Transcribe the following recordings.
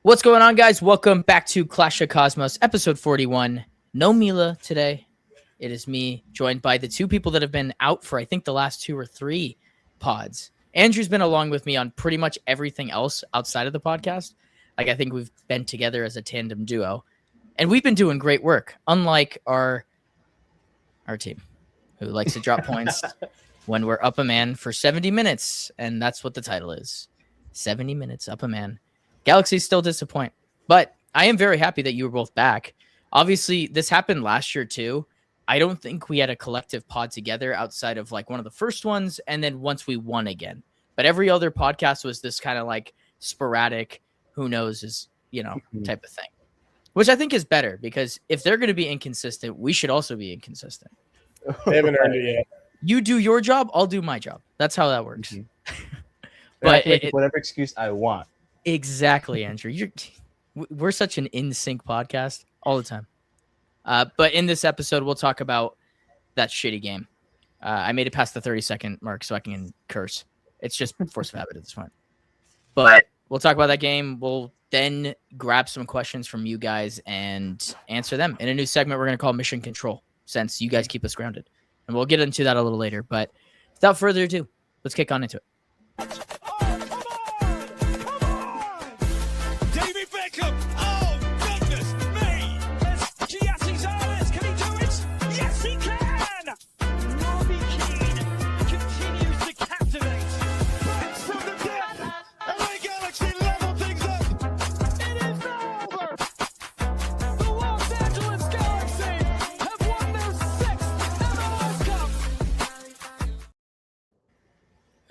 What's going on, guys? Welcome back to Clash of Cosmos, episode 41. No Mila today. It is me, joined by the two people that have been out for, I think, the last 2 or 3 pods. Andrew's been along with me on pretty much everything else outside of the podcast. I think we've been together as a tandem duo. And we've been doing great work, unlike our team, who likes to drop points when we're up a man for 70 minutes. And that's what the title is. 70 minutes up a man. Galaxy still disappoint, but I am very happy that you were both back. Obviously, this happened last year too. I don't think we had a collective pod together outside of like one of the first ones, and then once we won again. But every other podcast was this kind of like sporadic, who knows is, type of thing, which I think is better because if they're going to be inconsistent, we should also be inconsistent. They haven't earned it yet. You do your job, I'll do my job. That's how that works. Mm-hmm. But whatever excuse I want. Exactly, Andrew. We're such an in-sync podcast all the time. But in this episode, we'll talk about that shitty game. I made it past the 30-second mark so I can curse. It's just force of habit at this point. But we'll talk about that game. We'll then grab some questions from you guys and answer them in a new segment we're going to call Mission Control, since you guys keep us grounded. And we'll get into that a little later. But without further ado, let's kick on into it.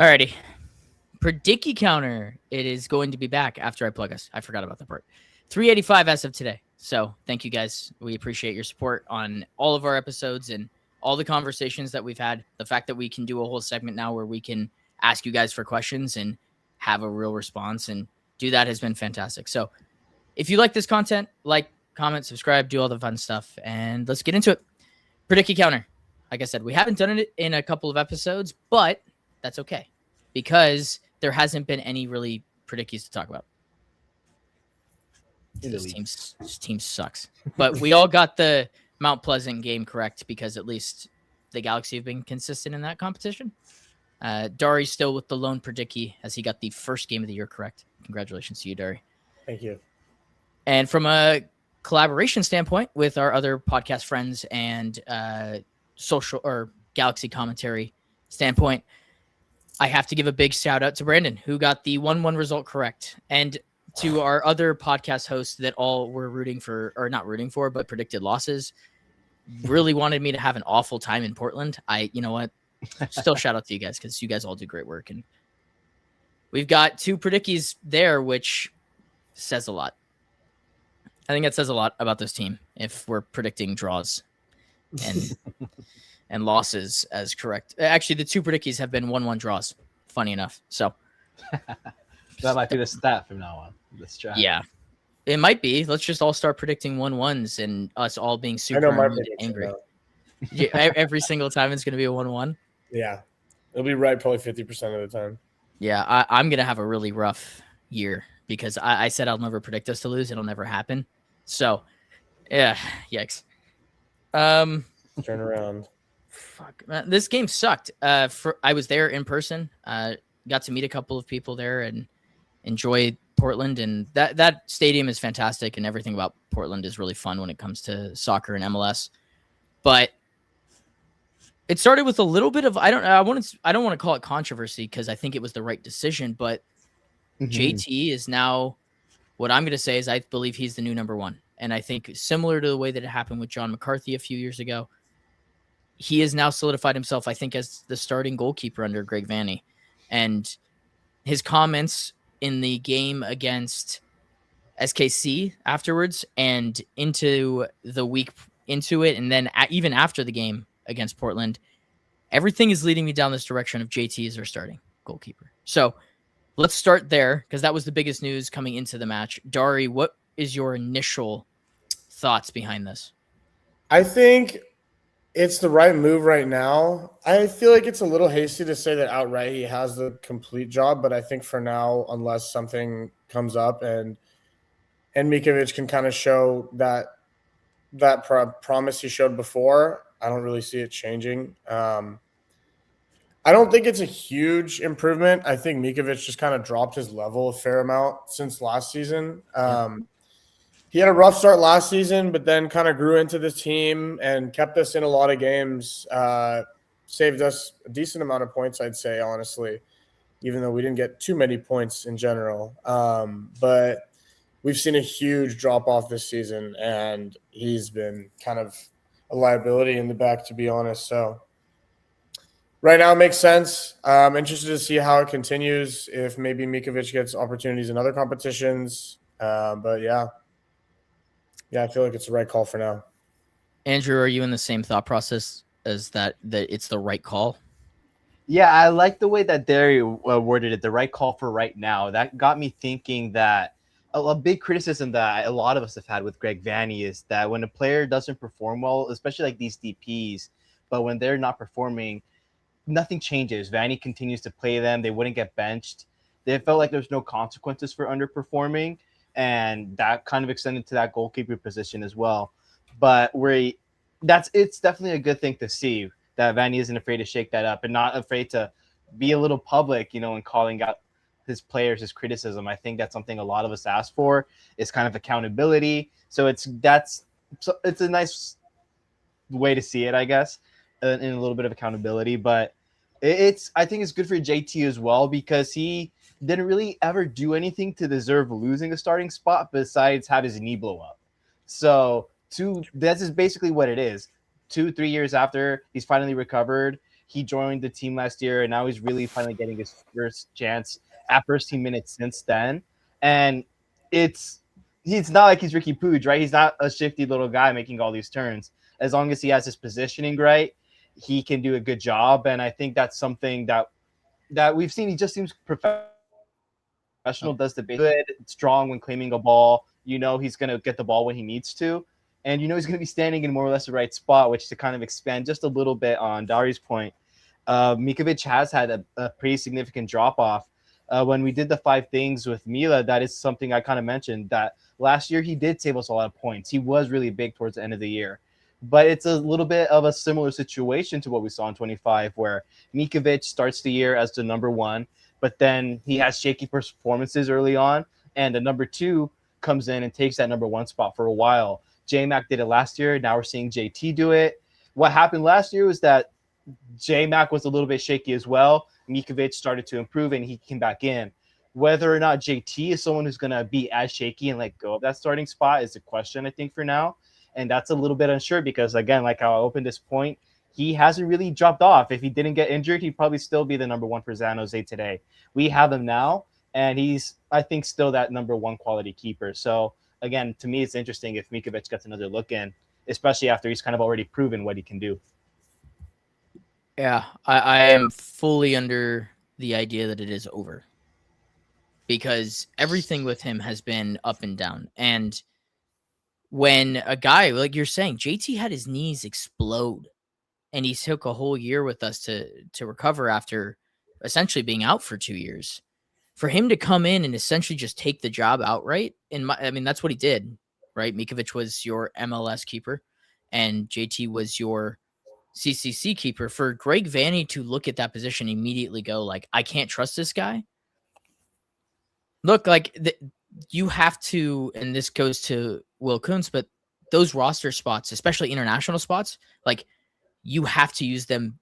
Alrighty. Predicky counter. It is going to be back after I plug us. I forgot about that part. 385 as of today. So thank you guys. We appreciate your support on all of our episodes and all the conversations that we've had. The fact that we can do a whole segment now where we can ask you guys for questions and have a real response and do that has been fantastic. So if you like this content, like, comment, subscribe, do all the fun stuff, and let's get into it. Predicky counter. Like I said, we haven't done it in a couple of episodes, but that's okay because there hasn't been any really predickies to talk about. This team sucks. But we all got the Mount Pleasant game correct because at least the Galaxy have been consistent in that competition. Dari's still with the lone predicky as he got the first game of the year correct. Congratulations to you, Dari. Thank you. And from a collaboration standpoint with our other podcast friends and social or Galaxy commentary standpoint, I have to give a big shout out to Brandon, who got the 1-1 result correct. And to our other podcast hosts that all were rooting for, or not rooting for, but predicted losses, really wanted me to have an awful time in Portland. You know what? Still shout out to you guys because you guys all do great work. And we've got 2 predickies there, which says a lot. I think that says a lot about this team if we're predicting draws and and losses as correct. Actually, the 2 predickies have been 1-1 draws. Funny enough. So that might be the stat from now on. This chat. Yeah, it might be. Let's just all start predicting 1-1s and us all being super angry. Yeah, every single time it's going to be a 1-1. Yeah, it'll be right probably 50% of the time. Yeah, I'm going to have a really rough year because I said I'll never predict us to lose. It'll never happen. So, yeah, yikes. Turn around. Fuck, man, this game sucked. I was there in person. Got to meet a couple of people there and enjoy Portland. And that stadium is fantastic, and everything about Portland is really fun when it comes to soccer and MLS. But it started with a little bit of I don't want to call it controversy because I think it was the right decision. But JT is now what I'm going to say is I believe he's the new number 1, and I think similar to the way that it happened with John McCarthy a few years ago. He has now solidified himself, I think, as the starting goalkeeper under Greg Vanney. And his comments in the game against SKC afterwards and into the week into it, and then even after the game against Portland, everything is leading me down this direction of JT as our starting goalkeeper. So let's start there because that was the biggest news coming into the match. Dari, what is your initial thoughts behind this? I think it's the right move right now. I feel like it's a little hasty to say that outright he has the complete job, but I think for now, unless something comes up and and Mikovic can kind of show that promise he showed before, I don't really see it changing. I don't think it's a huge improvement. I think Mikovic just kind of dropped his level a fair amount since last season. He had a rough start last season, but then kind of grew into the team and kept us in a lot of games. Saved us a decent amount of points, I'd say, honestly, even though we didn't get too many points in general. But we've seen a huge drop off this season, and he's been kind of a liability in the back, to be honest. So right now it makes sense. I'm interested to see how it continues, if maybe Mikovic gets opportunities in other competitions. But yeah, I feel like it's the right call for now. Andrew, are you in the same thought process as that it's the right call? Yeah, I like the way that Derry worded it, the right call for right now. That got me thinking that a big criticism that a lot of us have had with Greg Vanney is that when a player doesn't perform well, especially like these DPs, but when they're not performing, nothing changes. Vanney continues to play them. They wouldn't get benched. They felt like there's no consequences for underperforming, and that kind of extended to that goalkeeper position as well. But it's definitely a good thing to see that Vanney isn't afraid to shake that up and not afraid to be a little public, and calling out his players, his criticism. I think that's something a lot of us ask for, is kind of accountability. So it's a nice way to see it, I guess, in a little bit of accountability. But I think it's good for JT as well, because he didn't really ever do anything to deserve losing a starting spot besides have his knee blow up. So that's just basically what it is. 2-3 years after he's finally recovered, he joined the team last year, and now he's really finally getting his first chance at first team minutes since then. And he's not like he's Ricky Pooge, right? He's not a shifty little guy making all these turns. As long as he has his positioning right, he can do a good job. And I think that's something that we've seen. He just seems professional, does the big good, strong when claiming a ball. He's going to get the ball when he needs to. And he's going to be standing in more or less the right spot, which, to kind of expand just a little bit on Dari's point, Mikovic has had a pretty significant drop-off. When we did the 5 things with Mila, that is something I kind of mentioned, that last year he did save us a lot of points. He was really big towards the end of the year. But it's a little bit of a similar situation to what we saw in 25, where Mikovic starts the year as the number 1, but then he has shaky performances early on, and the number 2 comes in and takes that number 1 spot for a while. J-Mac did it last year. Now we're seeing JT do it. What happened last year was that J-Mac was a little bit shaky as well. Mikovic started to improve, and he came back in. Whether or not JT is someone who's going to be as shaky and let go of that starting spot is a question, I think, for now. And that's a little bit unsure because, again, like how I opened this point, he hasn't really dropped off. If he didn't get injured, he'd probably still be the number 1 for San Jose today. We have him now, and he's, I think, still that number 1 quality keeper. So, again, to me, it's interesting if Mikovic gets another look in, especially after he's kind of already proven what he can do. Yeah, I am fully under the idea that it is over, because everything with him has been up and down. And when a guy, like you're saying, JT had his knees explode, and he took a whole year with us to recover after essentially being out for 2 years. For him to come in and essentially just take the job outright, that's what he did, right? Mikovic was your MLS keeper, and JT was your CCC keeper. For Greg Vanney to look at that position and immediately go like, I can't trust this guy. Look, like you have to, and this goes to Will Kuntz, but those roster spots, especially international spots, like you have to use them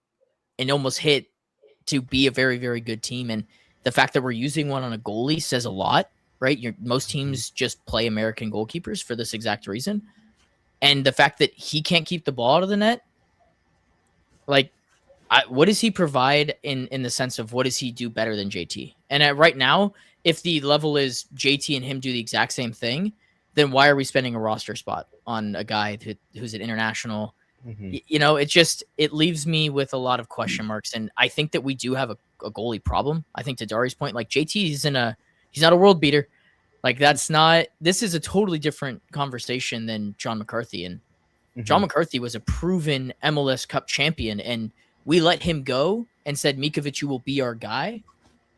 and almost hit to be a very, very good team. And the fact that we're using one on a goalie says a lot, right? Most teams just play American goalkeepers for this exact reason. And the fact that he can't keep the ball out of the net, like, what does he provide in the sense of what does he do better than JT? And right now, if the level is JT and him do the exact same thing, then why are we spending a roster spot on a guy who's an international? Mm-hmm. It leaves me with a lot of question marks. And I think that we do have a goalie problem. I think to Dari's point, like JT he's not a world beater. Like this is a totally different conversation than John McCarthy. And John McCarthy was a proven MLS Cup champion, and we let him go and said, Mikovic, you will be our guy.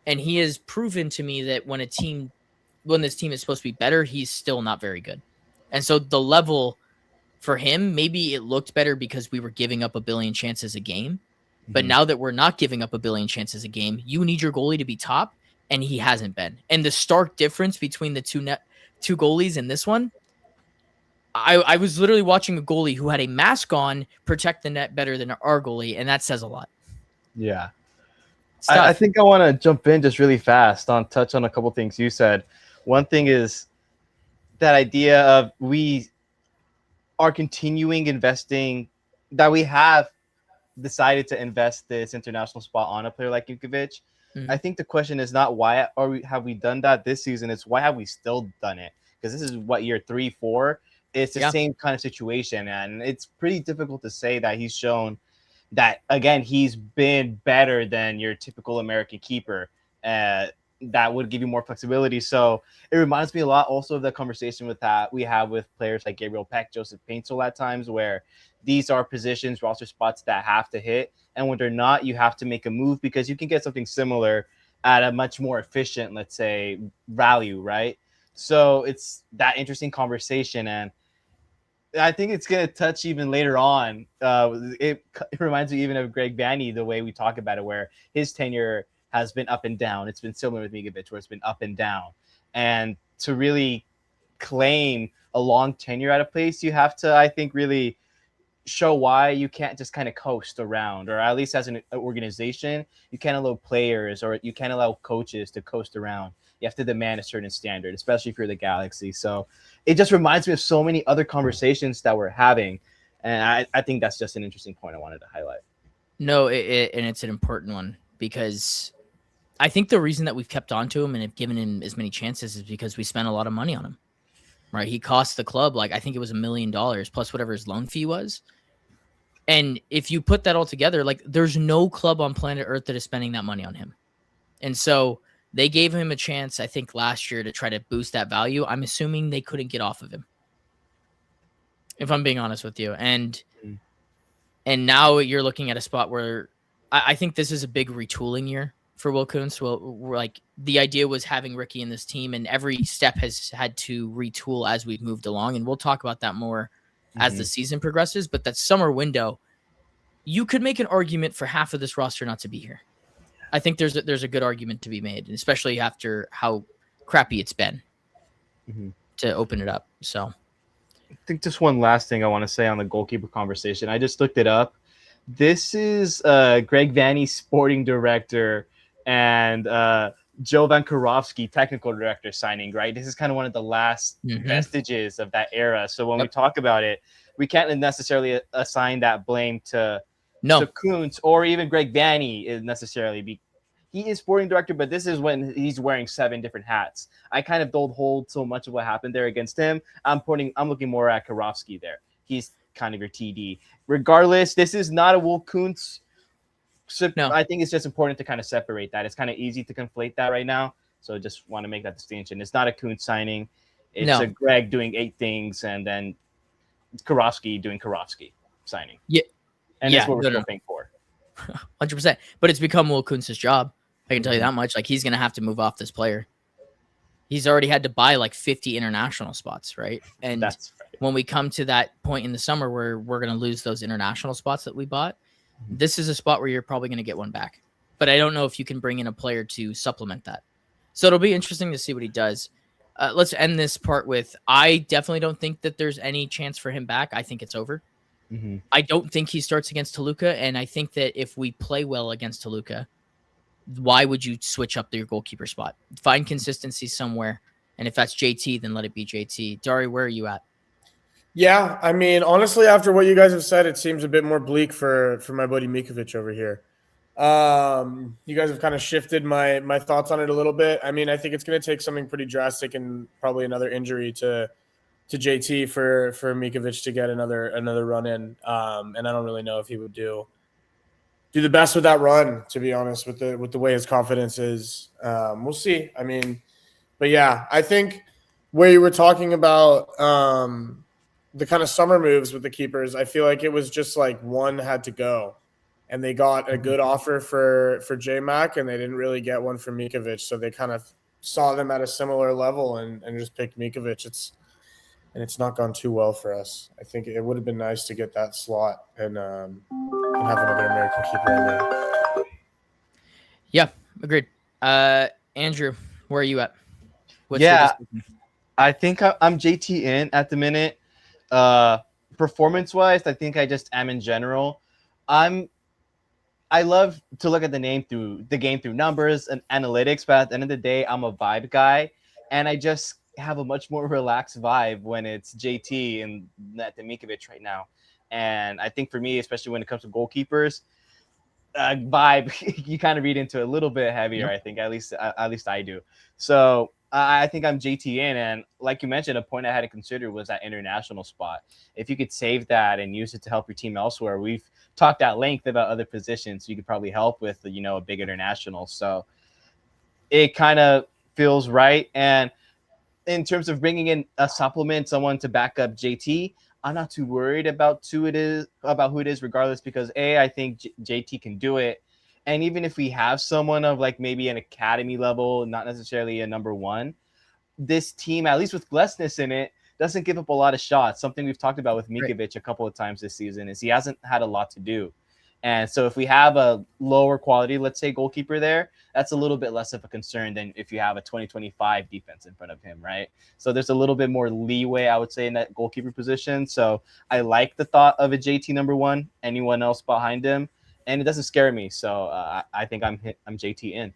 And he has proven to me that when a team when this team is supposed to be better, he's still not very good. And so the level for him, maybe it looked better because we were giving up a billion chances a game. But now that we're not giving up a billion chances a game, you need your goalie to be top, and he hasn't been. And the stark difference between the two goalies in this one, I was literally watching a goalie who had a mask on protect the net better than our goalie, and that says a lot. Yeah. I think I want to jump in just really fast touch on a couple things you said. One thing is that idea of we are continuing investing, that we have decided to invest this international spot on a player like Jukovic. I think the question is not why have we done that this season, it's why have we still done it? Because this is what, year 3, 4. It's the same kind of situation, and it's pretty difficult to say that he's shown that, again, he's been better than your typical American keeper. That would give you more flexibility. So it reminds me a lot also of the conversation we have with players like Gabriel Peck, Joseph Paintsel at times, where these are positions, roster spots that have to hit. And when they're not, you have to make a move because you can get something similar at a much more efficient, let's say, value, right? So it's that interesting conversation. And I think it's going to touch even later on. It reminds me even of Greg Vanney, the way we talk about it, where his tenure has been up and down. It's been similar with Migovic, where it's been up and down. And to really claim a long tenure at a place, you have to, I think, really show why you can't just kind of coast around, or at least as an organization, you can't allow players or you can't allow coaches to coast around. You have to demand a certain standard, especially if you're the Galaxy. So it just reminds me of so many other conversations that we're having. And I think that's just an interesting point I wanted to highlight. No, and it's an important one because I think the reason that we've kept on to him and have given him as many chances is because we spent a lot of money on him, right? He cost the club, like, I think it was $1 million plus whatever his loan fee was. And if you put that all together, like, there's no club on planet Earth that is spending that money on him. And so they gave him a chance, I think, last year to try to boost that value. I'm assuming they couldn't get off of him, if I'm being honest with you. And now you're looking at a spot where I think this is a big retooling year for Will Kuntz. Well, like, the idea was having Ricky in this team, and every step has had to retool as we've moved along. And we'll talk about that more as the season progresses. But that summer window, you could make an argument for half of this roster not to be here. I think there's a good argument to be made, especially after how crappy it's been to open it up. So I think just one last thing I want to say on the goalkeeper conversation. I just looked it up. This is Greg Vanney, sporting director, and Joe Van Karofsky, technical director, signing, right? This is kind of one of the last vestiges of that era. So when we talk about it, we can't necessarily assign that blame to Kuntz or even Greg Vanney necessarily. He is sporting director, but this is when he's wearing 7 different hats. I kind of don't hold so much of what happened there against him. I'm looking more at Karofsky there. He's kind of your TD. Regardless, this is not a Will Kuntz. No. I think it's just important to kind of separate that. It's kind of easy to conflate that right now. So I just want to make that distinction. It's not a Kuntz signing. It's a Greg doing 8 things and then Karofsky doing Karofsky signing. Yeah. And that's what we're hoping for. 100%. But it's become Will Kuntz's job. I can tell you that much. Like, he's going to have to move off this player. He's already had to buy like 50 international spots, right? And that's right. When we come to that point in the summer where we're going to lose those international spots that we bought, this is a spot where you're probably going to get one back. But I don't know if you can bring in a player to supplement that. So it'll be interesting to see what he does. Let's end this part with, I definitely don't think that there's any chance for him back. I think it's over. I don't think he starts against Toluca, and I think that if we play well against Toluca, why would you switch up your goalkeeper spot? Find consistency somewhere, and if that's JT, then let it be JT. Dari, where are you at? Yeah, I mean, honestly, after what you guys have said, it seems a bit more bleak for my buddy Mikovic over here. You guys have kind of shifted my thoughts on it a little bit. I mean, I think it's going to take something pretty drastic and probably another injury to JT for Mikovic to get another run in. And I don't really know if he would do the best with that run, to be honest, with the way his confidence is. We'll see. I mean, but yeah, I think where you were talking about the kind of summer moves with the keepers, I feel like it was just like one had to go. And they got a good offer for J-Mac, and they didn't really get one for Mikovic. So they kind of saw them at a similar level and just picked Mikovic. It's not gone too well for us. I think it would have been nice to get that slot and have another American keeper in there. Yeah, agreed. Andrew, where are you at? What's Yeah, your decision? I think I'm JT in at the minute. Performance wise, I think I just am in general. I love to look at the game through numbers and analytics, but at the end of the day, I'm a vibe guy, and I just have a much more relaxed vibe when it's JT and Mikovic right now. And I think for me, especially when it comes to goalkeepers, vibe you kind of read into a little bit heavier. Yep. I think at least I do. So I think I'm JT in, and like you mentioned, a point I had to consider was that international spot. If you could save that and use it to help your team elsewhere, we've talked at length about other positions you could probably help with, a big international. So it kind of feels right. And in terms of bringing in a supplement, someone to back up JT, I'm not too worried about who it is, regardless, because I think JT can do it. And even if we have someone of like maybe an academy level, not necessarily a number one, this team, at least with Glesnes in it, doesn't give up a lot of shots. Something we've talked about with Mikovic a couple of times this season is he hasn't had a lot to do. And so if we have a lower quality, let's say, goalkeeper there, that's a little bit less of a concern than if you have a 2025 defense in front of him, right? So there's a little bit more leeway, I would say, in that goalkeeper position. So I like the thought of a JT number one, anyone else behind him, and it doesn't scare me. So I think I'm JT in.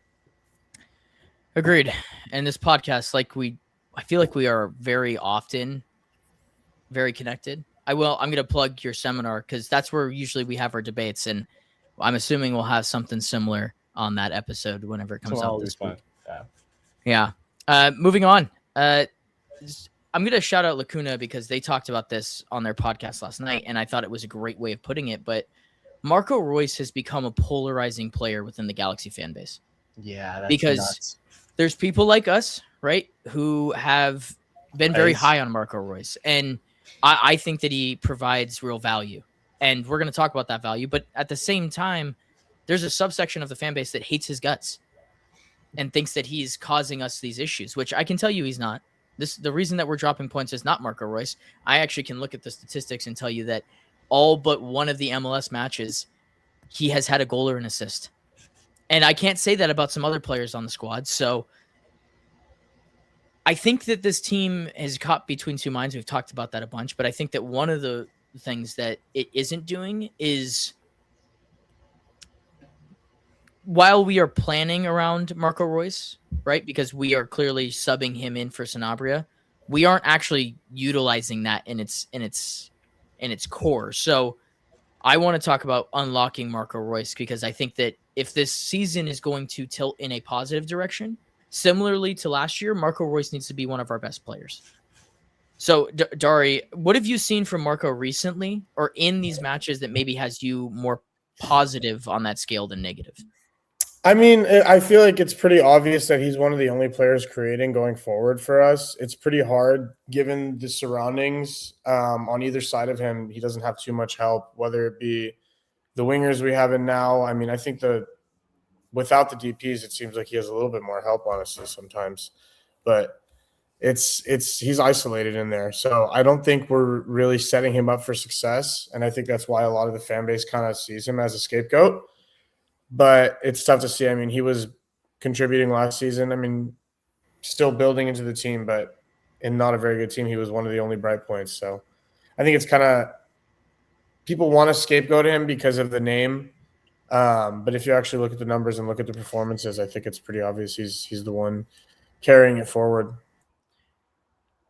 Agreed. And this podcast, I feel like we are very often very connected. I'm going to plug your seminar because that's where usually we have our debates, and I'm assuming we'll have something similar on that episode whenever it comes out this week. Yeah. Moving on. I'm going to shout out Lacuna because they talked about this on their podcast last night, and I thought it was a great way of putting it. But Marco Reus has become a polarizing player within the Galaxy fan base. Yeah, that's because nuts. There's people like us, right, who have been very high on Marco Reus, and I think that he provides real value, and we're going to talk about that value. But at the same time, there's a subsection of the fan base that hates his guts and thinks that he's causing us these issues, which I can tell you he's not. The reason that we're dropping points is not Marco Reus. I actually can look at the statistics and tell you that all but one of the MLS matches, he has had a goal or an assist. And I can't say that about some other players on the squad. So I think that this team is caught between two minds. We've talked about that a bunch, but I think that one of the things that it isn't doing is, while we are planning around Marco Reus, right, because we are clearly subbing him in for Sanabria, we aren't actually utilizing that in its core. So I want to talk about unlocking Marco Reus because I think that if this season is going to tilt in a positive direction, similarly to last year, Marco Reus needs to be one of our best players. So, Dari, what have you seen from Marco recently or in these matches that maybe has you more positive on that scale than negative? I mean, I feel like it's pretty obvious that he's one of the only players creating going forward for us. It's pretty hard given the surroundings on either side of him. He doesn't have too much help, whether it be the wingers we have in now. I mean, I think without the DPs, it seems like he has a little bit more help, honestly, sometimes. But he's isolated in there. So I don't think we're really setting him up for success. And I think that's why a lot of the fan base kind of sees him as a scapegoat. But it's tough to see. I mean, he was contributing last season. I mean, still building into the team, but in not a very good team, he was one of the only bright points. So I think it's kind of people want to scapegoat him because of the name. But if you actually look at the numbers and look at the performances, I think it's pretty obvious he's the one carrying it forward.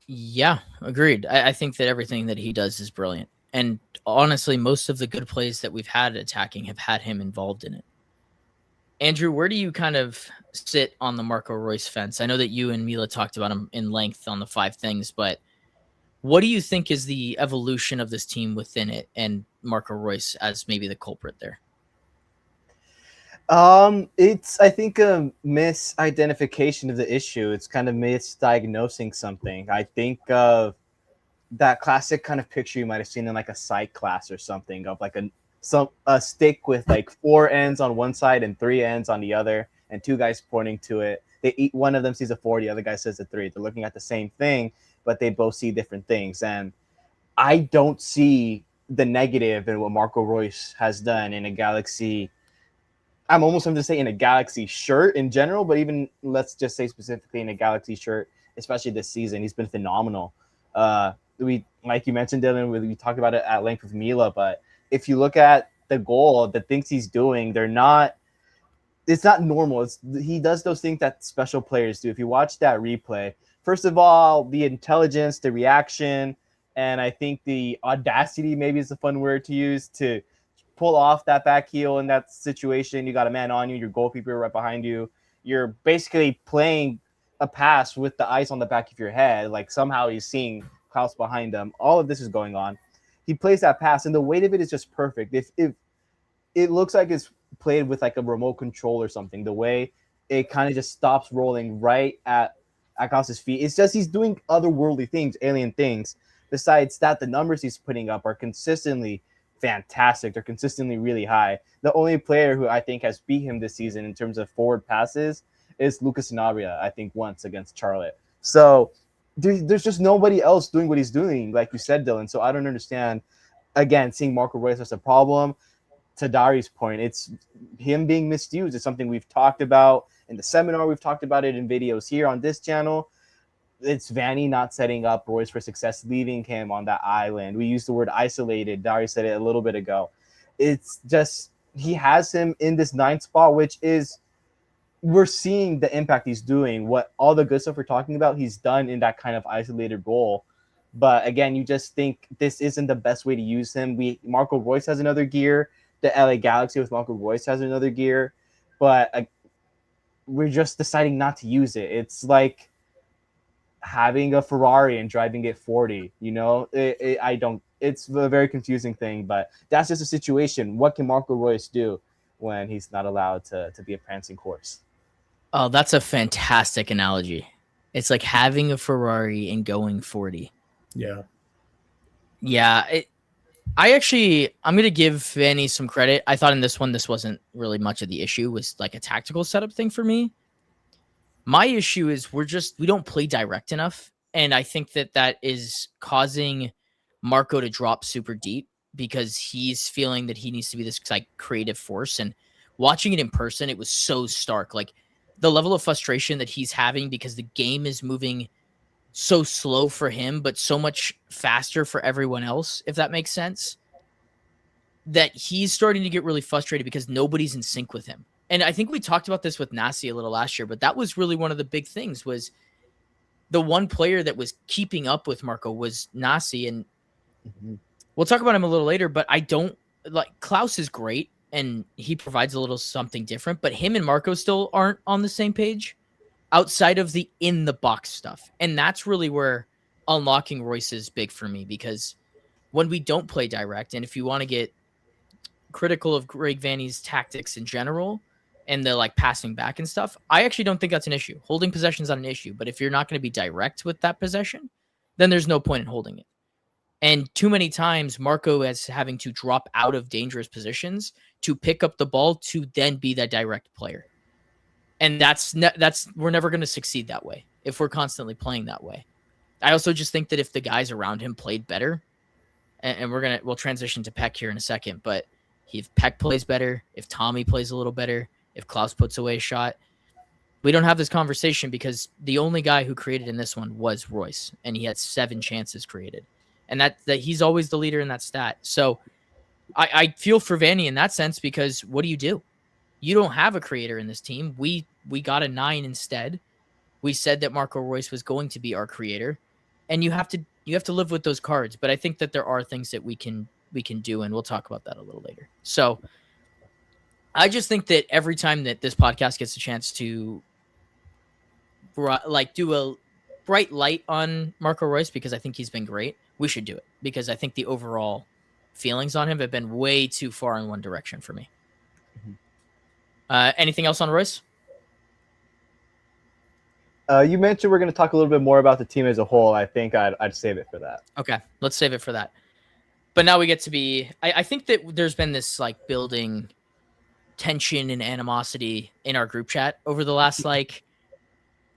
Yeah, agreed. I think that everything that he does is brilliant. And honestly, most of the good plays that we've had attacking have had him involved in it. Andrew, where do you kind of sit on the Marco Reus fence? I know that you and Mila talked about him in length on the 5 things, but what do you think is the evolution of this team within it and Marco Reus as maybe the culprit there? It's, I think, a misidentification of the issue. It's kind of misdiagnosing something. I think of that classic kind of picture you might have seen in like a psych class or something of like a stick with like 4 ends on one side and 3 ends on the other and 2 guys pointing to it. One of them sees a 4, the other guy says a 3. They're looking at the same thing, but they both see different things. And I don't see the negative in what Marco Reus has done in a Galaxy. I'm almost going to say in a Galaxy shirt in general, but even let's just say specifically in a Galaxy shirt, especially this season, he's been phenomenal. We, like you mentioned, Dylan, we talked about it at length with Mila, but if you look at the goal, the things he's doing, it's not normal. He does those things that special players do. If you watch that replay, first of all, the intelligence, the reaction, and I think the audacity maybe is a fun word to use to pull off that back heel in that situation. You got a man on you, your goalkeeper right behind you. You're basically playing a pass with the ice on the back of your head. Like somehow he's seeing Klaus behind him. All of this is going on. He plays that pass, and the weight of it is just perfect. If it looks like it's played with like a remote control or something, the way it kind of just stops rolling right at Klaus's feet. It's just he's doing otherworldly things, alien things. Besides that, the numbers he's putting up are consistently fantastic. They're consistently really high. The only player who I think has beat him this season in terms of forward passes is Lucas Sanabria, I think once against Charlotte. So there's just nobody else doing what he's doing, like you said, Dylan. So I don't understand, again, seeing Marco Reus as a problem. To Dari's point, it's him being misused. It's something we've talked about in the seminar. We've talked about it in videos here on this channel. It's Vanny not setting up Reus for success, leaving him on that island. We used the word isolated. Dari said it a little bit ago. It's just he has him in this 9th spot, which is we're seeing the impact he's doing. What all the good stuff we're talking about, he's done in that kind of isolated role. But again, you just think this isn't the best way to use him. Marco Reus has another gear. The LA Galaxy with Marco Reus has another gear. But we're just deciding not to use it. It's like having a Ferrari and driving it 40, you know, it's a very confusing thing, but that's just a situation. What can Marco Reus do when he's not allowed to be a prancing horse? Oh, that's a fantastic analogy. It's like having a Ferrari and going 40. Yeah. Yeah. I'm going to give Vanny some credit. I thought in this one, this wasn't really much of the issue. It was like a tactical setup thing for me. My issue is we don't play direct enough. And I think that is causing Marco to drop super deep because he's feeling that he needs to be this like creative force. And watching it in person, it was so stark. Like the level of frustration that he's having because the game is moving so slow for him, but so much faster for everyone else, if that makes sense, that he's starting to get really frustrated because nobody's in sync with him. And I think we talked about this with Nasi a little last year, but that was really one of the big things was the one player that was keeping up with Marco was Nasi. And we'll talk about him a little later, but I don't like Klaus is great and he provides a little something different, but him and Marco still aren't on the same page outside of the in the box stuff. And that's really where unlocking Reus is big for me, because when we don't play direct, and if you want to get critical of Greg Vanny's tactics in general and the like passing back and stuff, I actually don't think that's an issue. Holding possession is not an issue, but if you're not going to be direct with that possession, then there's no point in holding it. And too many times Marco is having to drop out of dangerous positions to pick up the ball to then be that direct player. And we're never going to succeed that way if we're constantly playing that way. I also just think that if the guys around him played better, and we'll transition to Peck here in a second, but if Peck plays better, if Tommy plays a little better, if Klaus puts away a shot, we don't have this conversation because the only guy who created in this one was Reus, and he had 7 chances created. And that he's always the leader in that stat. So I feel for Vanny in that sense, because what do? You don't have a creator in this team. We got a 9 instead. We said that Marco Reus was going to be our creator, and you have to live with those cards. But I think that there are things that we can do, and we'll talk about that a little later. So I just think that every time that this podcast gets a chance to like do a bright light on Marco Reus, because I think he's been great, we should do it, because I think the overall feelings on him have been way too far in one direction for me. Anything else on Reus? You mentioned we're going to talk a little bit more about the team as a whole. I think I'd save it for that. Okay, let's save it for that. But now we get to be... I think that there's been this like building tension and animosity in our group chat over the last like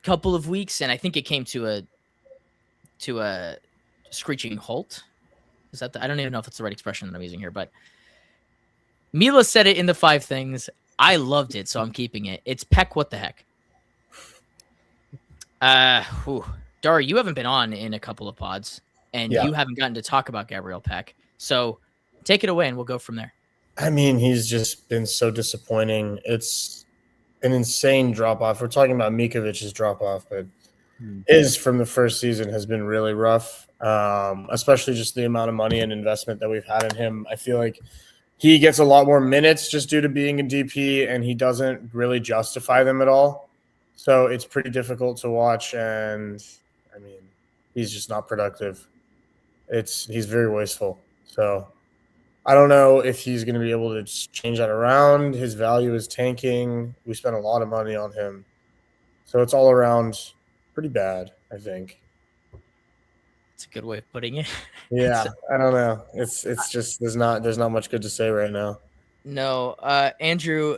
couple of weeks, and I think it came to a screeching halt. Is that I don't even know if it's the right expression that I'm using here, but Mila said it in the 5 things. I loved it, so I'm keeping it. It's Peck. What the heck? Dara, you haven't been on in a couple of pods, and you haven't gotten to talk about Gabriel Peck. So take it away, and we'll go from there. I mean, he's just been so disappointing. It's an insane drop off. We're talking about Mikovic's drop off, but his from the first season has been really rough, especially just the amount of money and investment that we've had in him. I feel like he gets a lot more minutes just due to being a DP, and he doesn't really justify them at all. So it's pretty difficult to watch, and I mean, he's just not productive. He's very wasteful. So I don't know if he's going to be able to just change that around. His value is tanking. We spent a lot of money on him. So it's all around pretty bad, I think. It's a good way of putting it. Yeah, I don't know. It's just there's not much good to say right now. No, Andrew,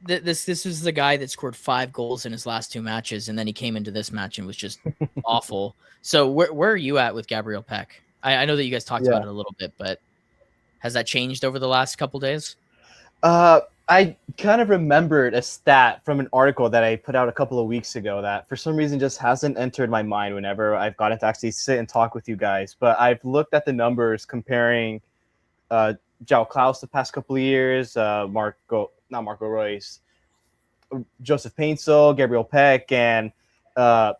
this is the guy that scored 5 goals in his last 2 matches, and then he came into this match and was just awful. So where are you at with Gabriel Peck? I know that you guys talked about it a little bit, but has that changed over the last couple days? I kind of remembered a stat from an article that I put out a couple of weeks ago that for some reason just hasn't entered my mind whenever I've gotten to actually sit and talk with you guys. But I've looked at the numbers comparing João Klaus the past couple of years, not Marco Royce, Joseph Paintsel, Gabriel Peck, and Dejan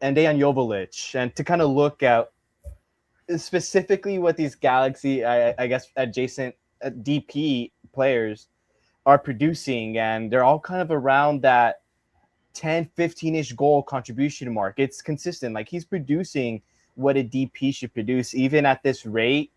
Joveljic, and to kind of look at specifically what these Galaxy, I guess, adjacent DP players are producing, and they're all kind of around that 10, 15-ish goal contribution mark. It's consistent. Like, he's producing what a DP should produce, even at this rate.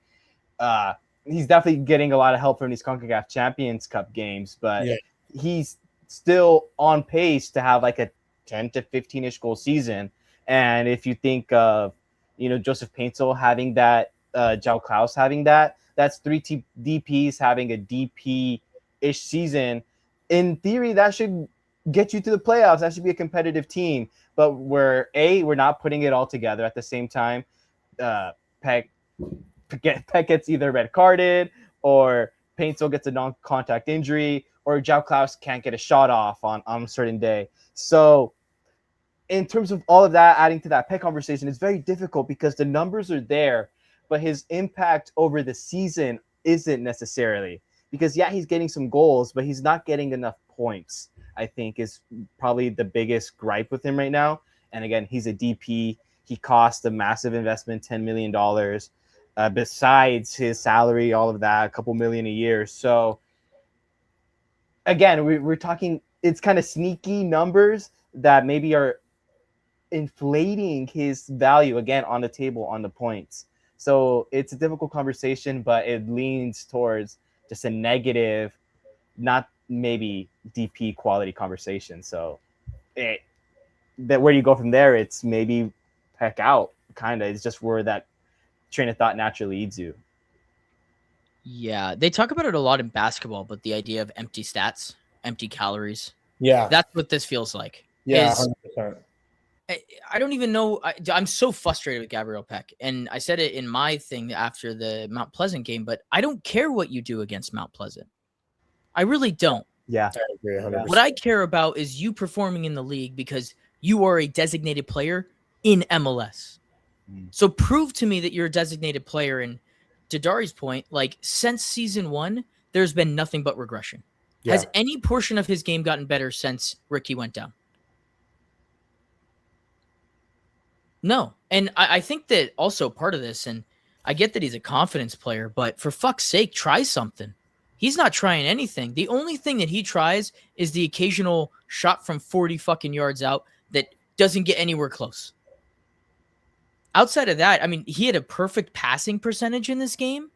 He's definitely getting a lot of help from these CONCACAF Champions Cup games, but he's still on pace to have like a 10 to 15-ish goal season. And if you think of, Joseph Paintsel having that, João Klaus having that, that's 3 DPs having a DP-ish season. In theory, that should get you to the playoffs. That should be a competitive team. But we're not putting it all together at the same time. Peck gets either red carded, or Paintsel gets a non-contact injury, or João Klaus can't get a shot off on a certain day. So in terms of all of that, adding to that Peck conversation, it's very difficult because the numbers are there, but his impact over the season isn't necessarily. Because, he's getting some goals, but he's not getting enough points, I think, is probably the biggest gripe with him right now. And again, he's a DP. He cost a massive investment, $10 million. Besides his salary, all of that, a couple million a year. So, again, we're talking, it's kind of sneaky numbers that maybe are inflating his value, again, on the table, on the points. So it's a difficult conversation, but it leans towards just a negative, not maybe DP quality conversation. So where you go from there, it's maybe Peck out, kind of. It's just where that train of thought naturally leads you. Yeah, they talk about it a lot in basketball, but the idea of empty stats, empty calories. Yeah. That's what this feels like. Yeah, 100%. I don't even know. I'm so frustrated with Gabriel Peck. And I said it in my thing after the Mount Pleasant game, but I don't care what you do against Mount Pleasant. I really don't. Yeah. I agree 100%. What I care about is you performing in the league because you are a designated player in MLS. So prove to me that you're a designated player. And to Dari's point, like, since season 1, there's been nothing but regression. Yeah. Has any portion of his game gotten better since Ricky went down? No. And I think that also part of this, and I get that he's a confidence player, but for fuck's sake, try something. He's not trying anything. The only thing that he tries is the occasional shot from 40 fucking yards out that doesn't get anywhere close. Outside of that, I mean, he had a perfect passing percentage in this game.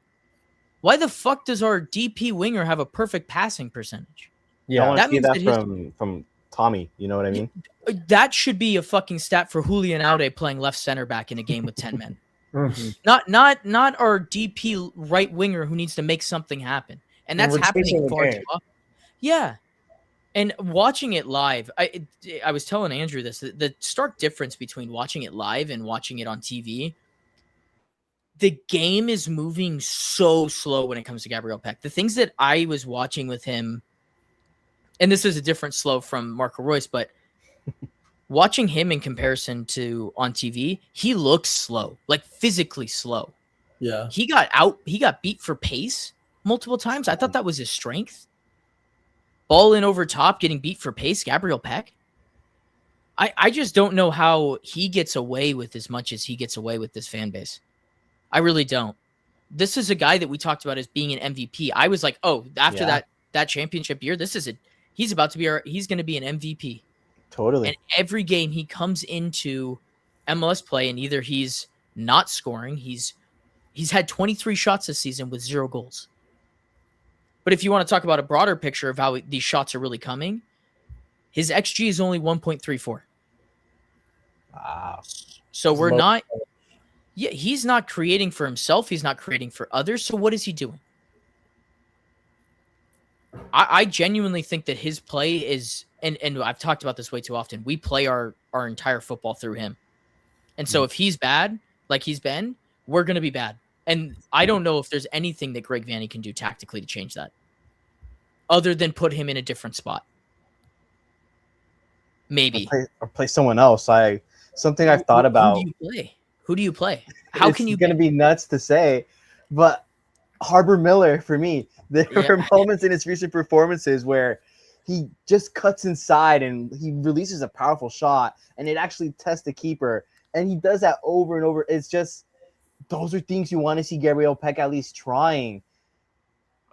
Why the fuck does our DP winger have a perfect passing percentage? Yeah, I want to see that from Tommy. You know what I mean? That should be a fucking stat for Julian Aude playing left center back in a game with 10 men. Not our DP right winger who needs to make something happen. And that's happening far too often. Yeah. And watching it live, I was telling Andrew this, the stark difference between watching it live and watching it on TV. The game is moving so slow when it comes to Gabriel Peck. The things that I was watching with him, and this is a different slow from Marco Royce, but watching him in comparison to on TV, he looks slow, like physically slow. Yeah. He got beat for pace multiple times. I thought that was his strength. Ball in over top, getting beat for pace, Gabriel Peck. I just don't know how he gets away with as much as he gets away with this fan base. I really don't. This is a guy that we talked about as being an MVP. I was like, oh, after that championship year, he's about to be he's going to be an MVP. Totally. And every game he comes into MLS play, and either he's not scoring, he's had 23 shots this season with 0 goals. But if you want to talk about a broader picture of how these shots are really coming, his XG is only 1.34. Wow. So we're not. Yeah, he's not creating for himself. He's not creating for others. So what is he doing? I genuinely think that his play is, and I've talked about this way too often, we play our entire football through him. And so if he's bad, like he's been, we're going to be bad. And I don't know if there's anything that Greg Vanney can do tactically to change that, other than put him in a different spot. Maybe. Or play someone else. Something I've thought about. Who do you play? How can you? It's going to be nuts to say, but Harbor Miller, for me, there were moments in his recent performances where he just cuts inside and he releases a powerful shot, and it actually tests the keeper. And he does that over and over. It's just, those are things you want to see Gabriel Peck at least trying.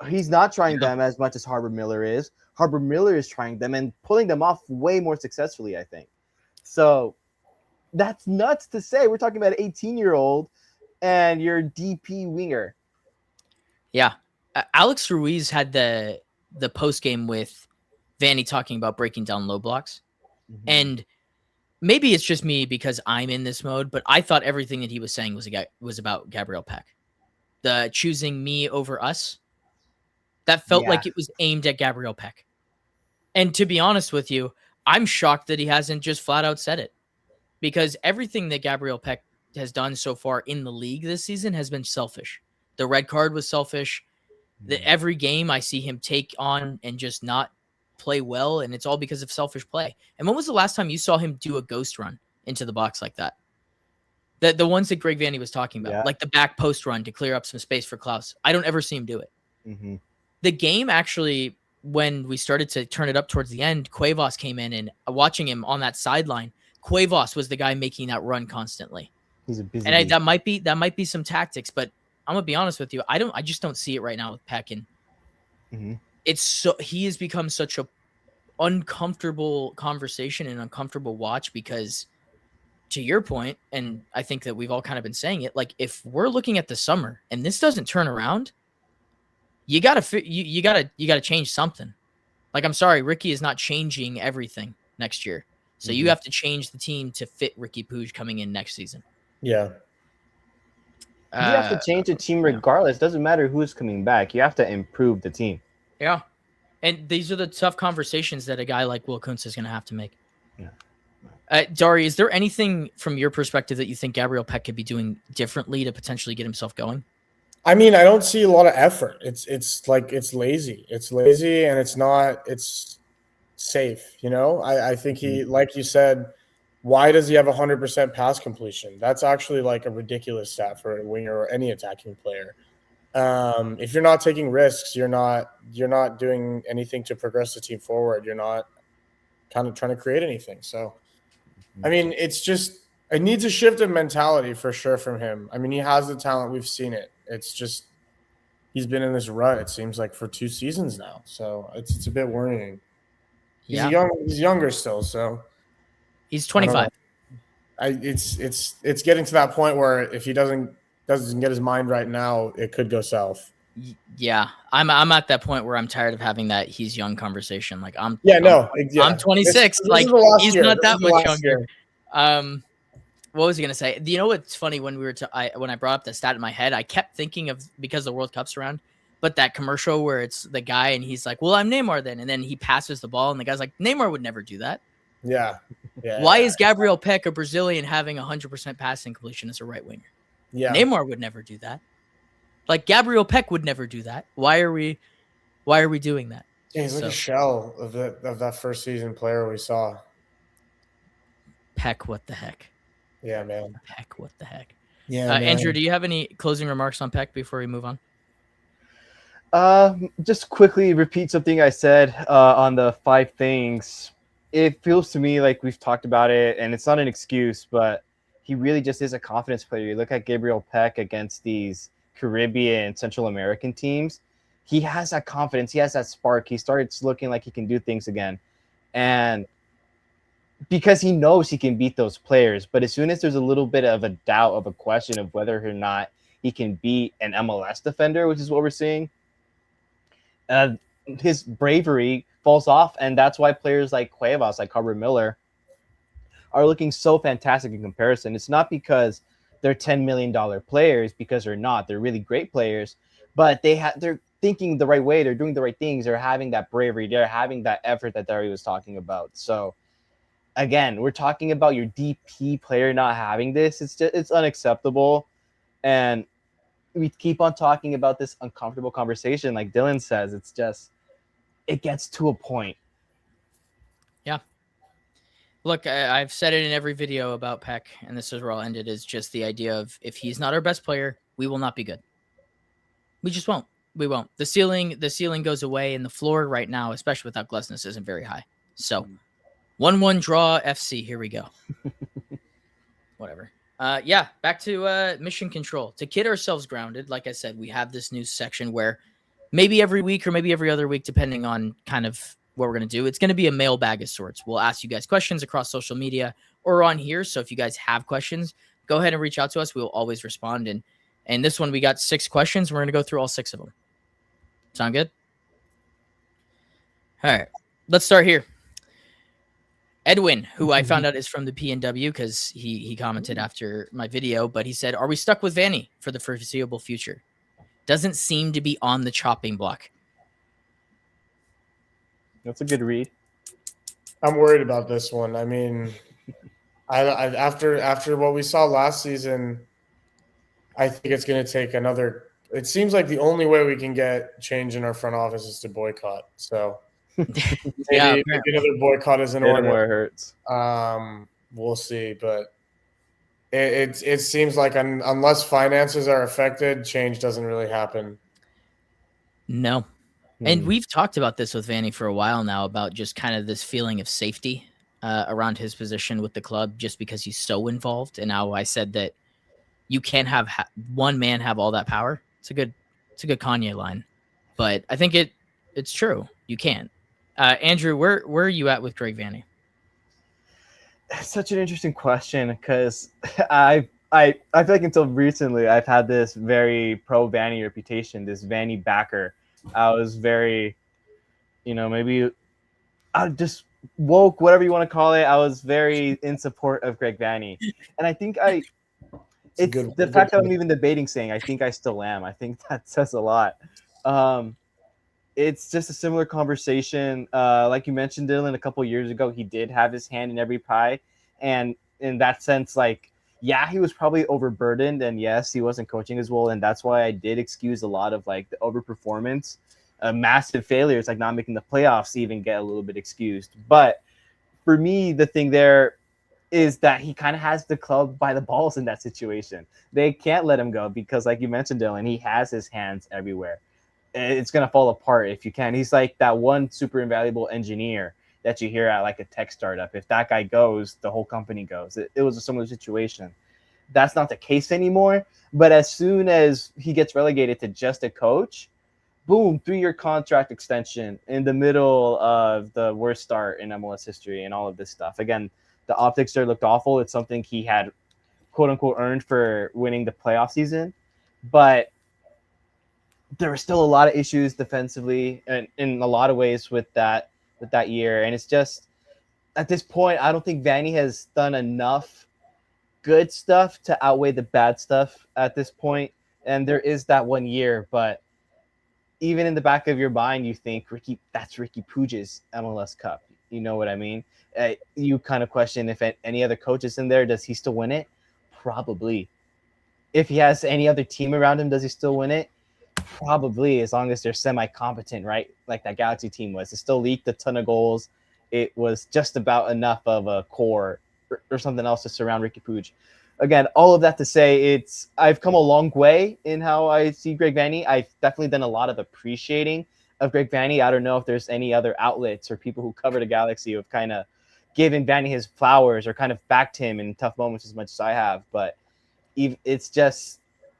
He's not trying them as much as Harbor Miller is. Harbor Miller is trying them and pulling them off way more successfully, I think. So that's nuts to say. We're talking about an 18-year-old and your DP winger. Yeah. Alex Ruiz had the post game with Vanney talking about breaking down low blocks. Mm-hmm. And maybe it's just me because I'm in this mode, but I thought everything that he was saying was about Gabriel Peck. The choosing me over us. That felt like it was aimed at Gabriel Peck. And to be honest with you, I'm shocked that he hasn't just flat out said it. Because everything that Gabriel Peck has done so far in the league this season has been selfish. The red card was selfish. Every game I see him take on and just not play well, and it's all because of selfish play. And when was the last time you saw him do a ghost run into the box like that? The ones that Greg Vanney was talking about, like the back post run to clear up some space for Klaus. I don't ever see him do it. Mm-hmm. The game actually, when we started to turn it up towards the end, Cuevas came in, and watching him on that sideline, Cuevas was the guy making that run constantly. He's a busy. And that might be some tactics, but I'm gonna be honest with you. I just don't see it right now with Peck, and he has become such a uncomfortable conversation and uncomfortable watch because, to your point, and I think that we've all kind of been saying it, like if we're looking at the summer and this doesn't turn around, you gotta change something. Like, I'm sorry, Ricky is not changing everything next year. So you have to change the team to fit Ricky Puig coming in next season. Yeah. You have to change the team regardless. Doesn't matter who's coming back. You have to improve the team. Yeah. And these are the tough conversations that a guy like Will Kuntz is going to have to make. Yeah. Dari, is there anything from your perspective that you think Gabriel Peck could be doing differently to potentially get himself going? I mean, I don't see a lot of effort. It's like it's lazy. It's lazy, and it's safe. You know, I think he, like you said, why does he have 100% pass completion? That's actually like a ridiculous stat for a winger or any attacking player. If you're not taking risks, you're not doing anything to progress the team forward. You're not kind of trying to create anything. So, I mean, it needs a shift in mentality for sure from him. I mean, he has the talent. We've seen it. It's just he's been in this rut, it seems like, for 2 seasons now. So it's a bit worrying. He's younger still, so he's 25. It's getting to that point where if he doesn't get his mind right now, it could go south. Yeah, I'm at that point where I'm tired of having that he's young conversation. Like I'm 26. This he's not that much younger. What was he gonna say? You know what's funny, when I brought up the stat in my head, I kept thinking of, because the World Cup's around, But that commercial where it's the guy and he's like, well, I'm Neymar then. And then he passes the ball and the guy's like, Neymar would never do that. Yeah. Why is Gabriel Peck, a Brazilian, having 100% passing completion as a right winger? Yeah. Neymar would never do that. Like Gabriel Peck would never do that. Why are we doing that? Yeah, he's like a shell of that first season player we saw. Peck, what the heck? Yeah, man. Peck, what the heck? Yeah, man. Andrew, do you have any closing remarks on Peck before we move on? Just quickly repeat something I said on the 5 things. It feels to me like we've talked about it, and it's not an excuse, but he really just is a confidence player. You look at Gabriel Peck against these Caribbean, Central American teams. He has that confidence. He has that spark. He starts looking like he can do things again. And because he knows he can beat those players. But as soon as there's a little bit of a doubt, of a question of whether or not he can beat an MLS defender, which is what we're seeing, his bravery falls off. And that's why players like Cuevas, like Carver Miller, are looking so fantastic in comparison. It's not because they're $10 million players, because they're not. They're really great players, but they're thinking the right way. They're doing the right things. They're having that bravery. They're having that effort that Dari was talking about. So again, we're talking about your DP player not having this. It's unacceptable. And we keep on talking about this uncomfortable conversation. Like Dylan says, it's just, it gets to a point. Yeah. Look, I've said it in every video about Peck, and this is where I'll end it, is just the idea of if he's not our best player, we will not be good. We just won't. We won't. The ceiling goes away, and the floor right now, especially without Glesnes, isn't very high. So 1-1 draw FC. Here we go. Whatever. Yeah, back to mission control. To get ourselves grounded, like I said, we have this news section where maybe every week or maybe every other week, depending on kind of what we're going to do, it's going to be a mailbag of sorts. We'll ask you guys questions across social media or on here. So if you guys have questions, go ahead and reach out to us. We will always respond. And this one, we got 6 questions. We're going to go through all 6 of them. Sound good? All right, let's start here. Edwin, who I found out is from the PNW because he commented after my video, but he said, are we stuck with Vanny for the foreseeable future? Doesn't seem to be on the chopping block. That's a good read. I'm worried about this one. I mean, after what we saw last season, I think it's going to take another. It seems like the only way we can get change in our front office is to boycott. So maybe another boycott is in order. Where it hurts. We'll see, but it seems like unless finances are affected, change doesn't really happen. No. And we've talked about this with Vanny for a while now, about just kind of this feeling of safety around his position with the club, just because he's so involved. And now I said that you can't have one man have all that power. It's a good Kanye line, but I think it's true. You can't. Andrew, where are you at with Greg Vanny? Such an interesting question, because I feel like until recently I've had this very pro Vanny reputation, this Vanny backer. I was very, maybe I just woke, whatever you want to call it. I was very in support of Greg Vanny. And I think it's the fact that I'm even debating saying I think I still am. I think that says a lot. It's just a similar conversation. Like you mentioned, Dylan, a couple years ago, he did have his hand in every pie. And in that sense, like, yeah, he was probably overburdened, and yes, he wasn't coaching as well, and that's why I did excuse a lot of like the overperformance. Massive failures, like not making the playoffs, even get a little bit excused. But for me, the thing there is that he kind of has the club by the balls in that situation. They can't let him go because, like you mentioned, Dylan, he has his hands everywhere. It's going to fall apart if you can. He's like that one super invaluable engineer that you hear at like a tech startup. If that guy goes, the whole company goes. It was a similar situation. That's not the case anymore. But as soon as he gets relegated to just a coach, boom, 3-year contract extension in the middle of the worst start in MLS history and all of this stuff. Again, the optics there looked awful. It's something he had, quote unquote, earned for winning the playoff season. But there were still a lot of issues defensively and in a lot of ways with that year. And it's just, at this point, I don't think Vanny has done enough good stuff to outweigh the bad stuff at this point. And there is that 1 year, but even in the back of your mind, you think that's Ricky Puig's MLS Cup. You know what I mean? You kind of question if any other coach is in there, does he still win it? Probably. If he has any other team around him, does he still win it? Probably, as long as they're semi-competent, right? Like that Galaxy team was. It still leaked a ton of goals. It was just about enough of a core or something else to surround Ricky Puig. Again, all of that to say, I've come a long way in how I see Greg Vanney. I've definitely done a lot of appreciating of Greg Vanney. I don't know if there's any other outlets or people who cover the Galaxy who have kind of given Vanney his flowers or kind of backed him in tough moments as much as I have. But it's just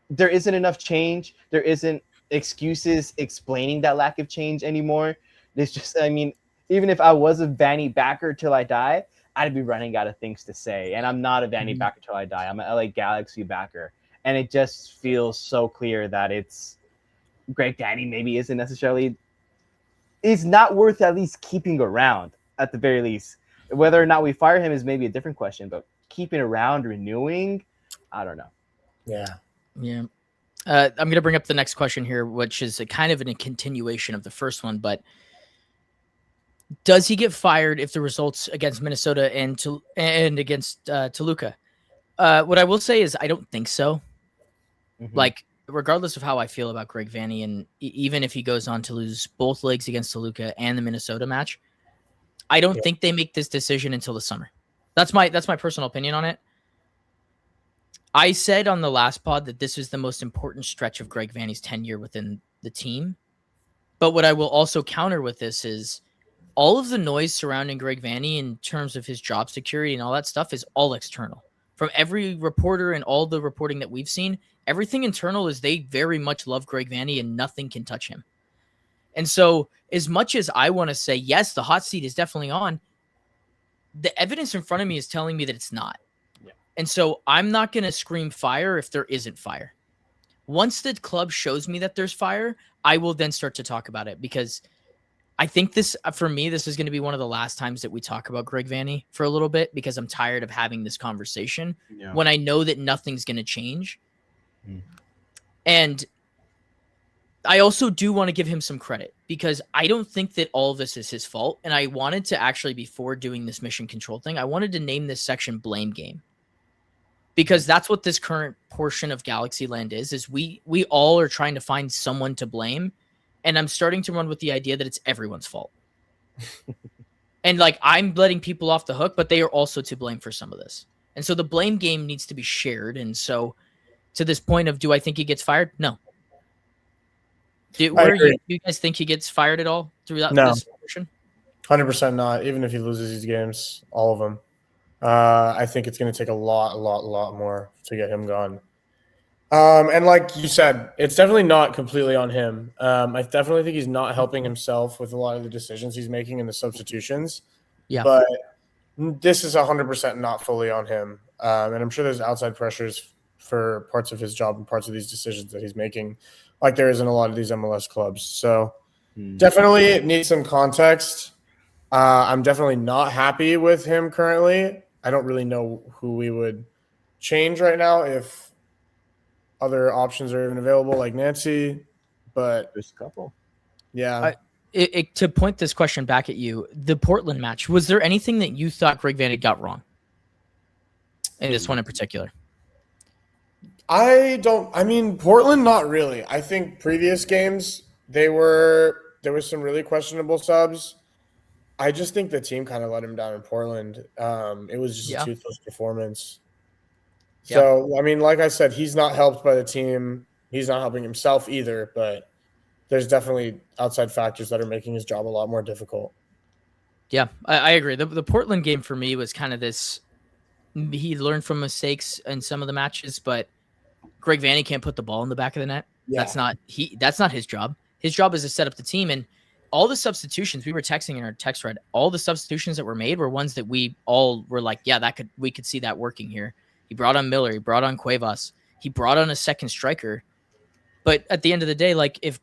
there isn't enough change. There isn't excuses explaining that lack of change anymore. There's just, I mean, even if I was a Vanney backer till I die, I'd be running out of things to say. And I'm not a Vanney backer till I die. I'm an LA Galaxy backer. And it just feels so clear that it's Greg Vanney maybe isn't necessarily, is not worth at least keeping around at the very least. Whether or not we fire him is maybe a different question, but keeping around, renewing, I don't know. Yeah. I'm going to bring up the next question here, which is a kind of a continuation of the first one, but does he get fired if the results against Minnesota and against Toluca? What I will say is I don't think so. Mm-hmm. Like, regardless of how I feel about Greg Vanney, and even if he goes on to lose both legs against Toluca and the Minnesota match, I don't think they make this decision until the summer. That's my personal opinion on it. I said on the last pod that this is the most important stretch of Greg Vanney's tenure within the team. But what I will also counter with this is all of the noise surrounding Greg Vanney in terms of his job security and all that stuff is all external. From every reporter and all the reporting that we've seen, everything internal is they very much love Greg Vanney and nothing can touch him. And so as much as I want to say, yes, the hot seat is definitely on, the evidence in front of me is telling me that it's not. Yeah. And so I'm not going to scream fire if there isn't fire. Once the club shows me that there's fire, I will then start to talk about it, because I think this, for me, this is going to be one of the last times that we talk about Greg Vanney for a little bit, because I'm tired of having this conversation when I know that nothing's going to change. And I also do want to give him some credit, because I don't think that all of this is his fault. And I wanted to actually, before doing this mission control thing, I wanted to name this section Blame Game, because that's what this current portion of Galaxy Land is we all are trying to find someone to blame. And I'm starting to run with the idea that it's everyone's fault. And like, I'm letting people off the hook, but they are also to blame for some of this. And so the blame game needs to be shared. And so to this point of, do I think he gets fired? No. Do you guys think he gets fired at all through that? No. This portion? 100% not. Even if he loses these games, all of them. I think it's going to take a lot more to get him gone. And like you said, it's definitely not completely on him. I definitely think he's not helping himself with a lot of the decisions he's making in the substitutions. Yeah. But this is 100% not fully on him. And I'm sure there's outside pressures for parts of his job and parts of these decisions that he's making, like there is in a lot of these MLS clubs. So definitely it needs some context. I'm definitely not happy with him currently. I don't really know who we would change right now if other options are even available, like Nancy, but there's a couple. Yeah. To point this question back at you, the Portland match, was there anything that you thought Greg Vanney got wrong in this one in particular? Portland, not really. I think previous games, there was some really questionable subs. I just think the team kind of let him down in Portland. It was just a toothless performance. So, like I said, he's not helped by the team. He's not helping himself either, but there's definitely outside factors that are making his job a lot more difficult. Yeah, I agree. The Portland game for me was kind of this, he learned from mistakes in some of the matches, but Greg Vanney can't put the ball in the back of the net. Yeah. That's not his job. His job is to set up the team. And all the substitutions, we were texting in our text thread, all the substitutions that were made were ones that we all were like, yeah, we could see that working here. He brought on Miller. He brought on Cuevas. He brought on a second striker. But at the end of the day, like, if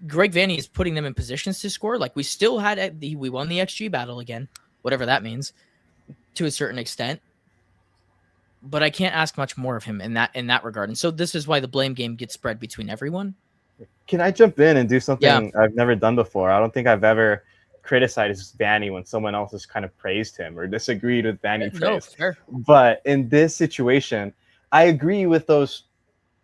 Greg Vanney is putting them in positions to score, like, we still had we won the XG battle again, whatever that means, to a certain extent. But I can't ask much more of him in that regard. And so this is why the blame game gets spread between everyone. Can I jump in and do something I've never done before? I don't think I've ever criticized Vanny when someone else has kind of praised him or disagreed with Vanny No, praise. fair. But in this situation, I agree with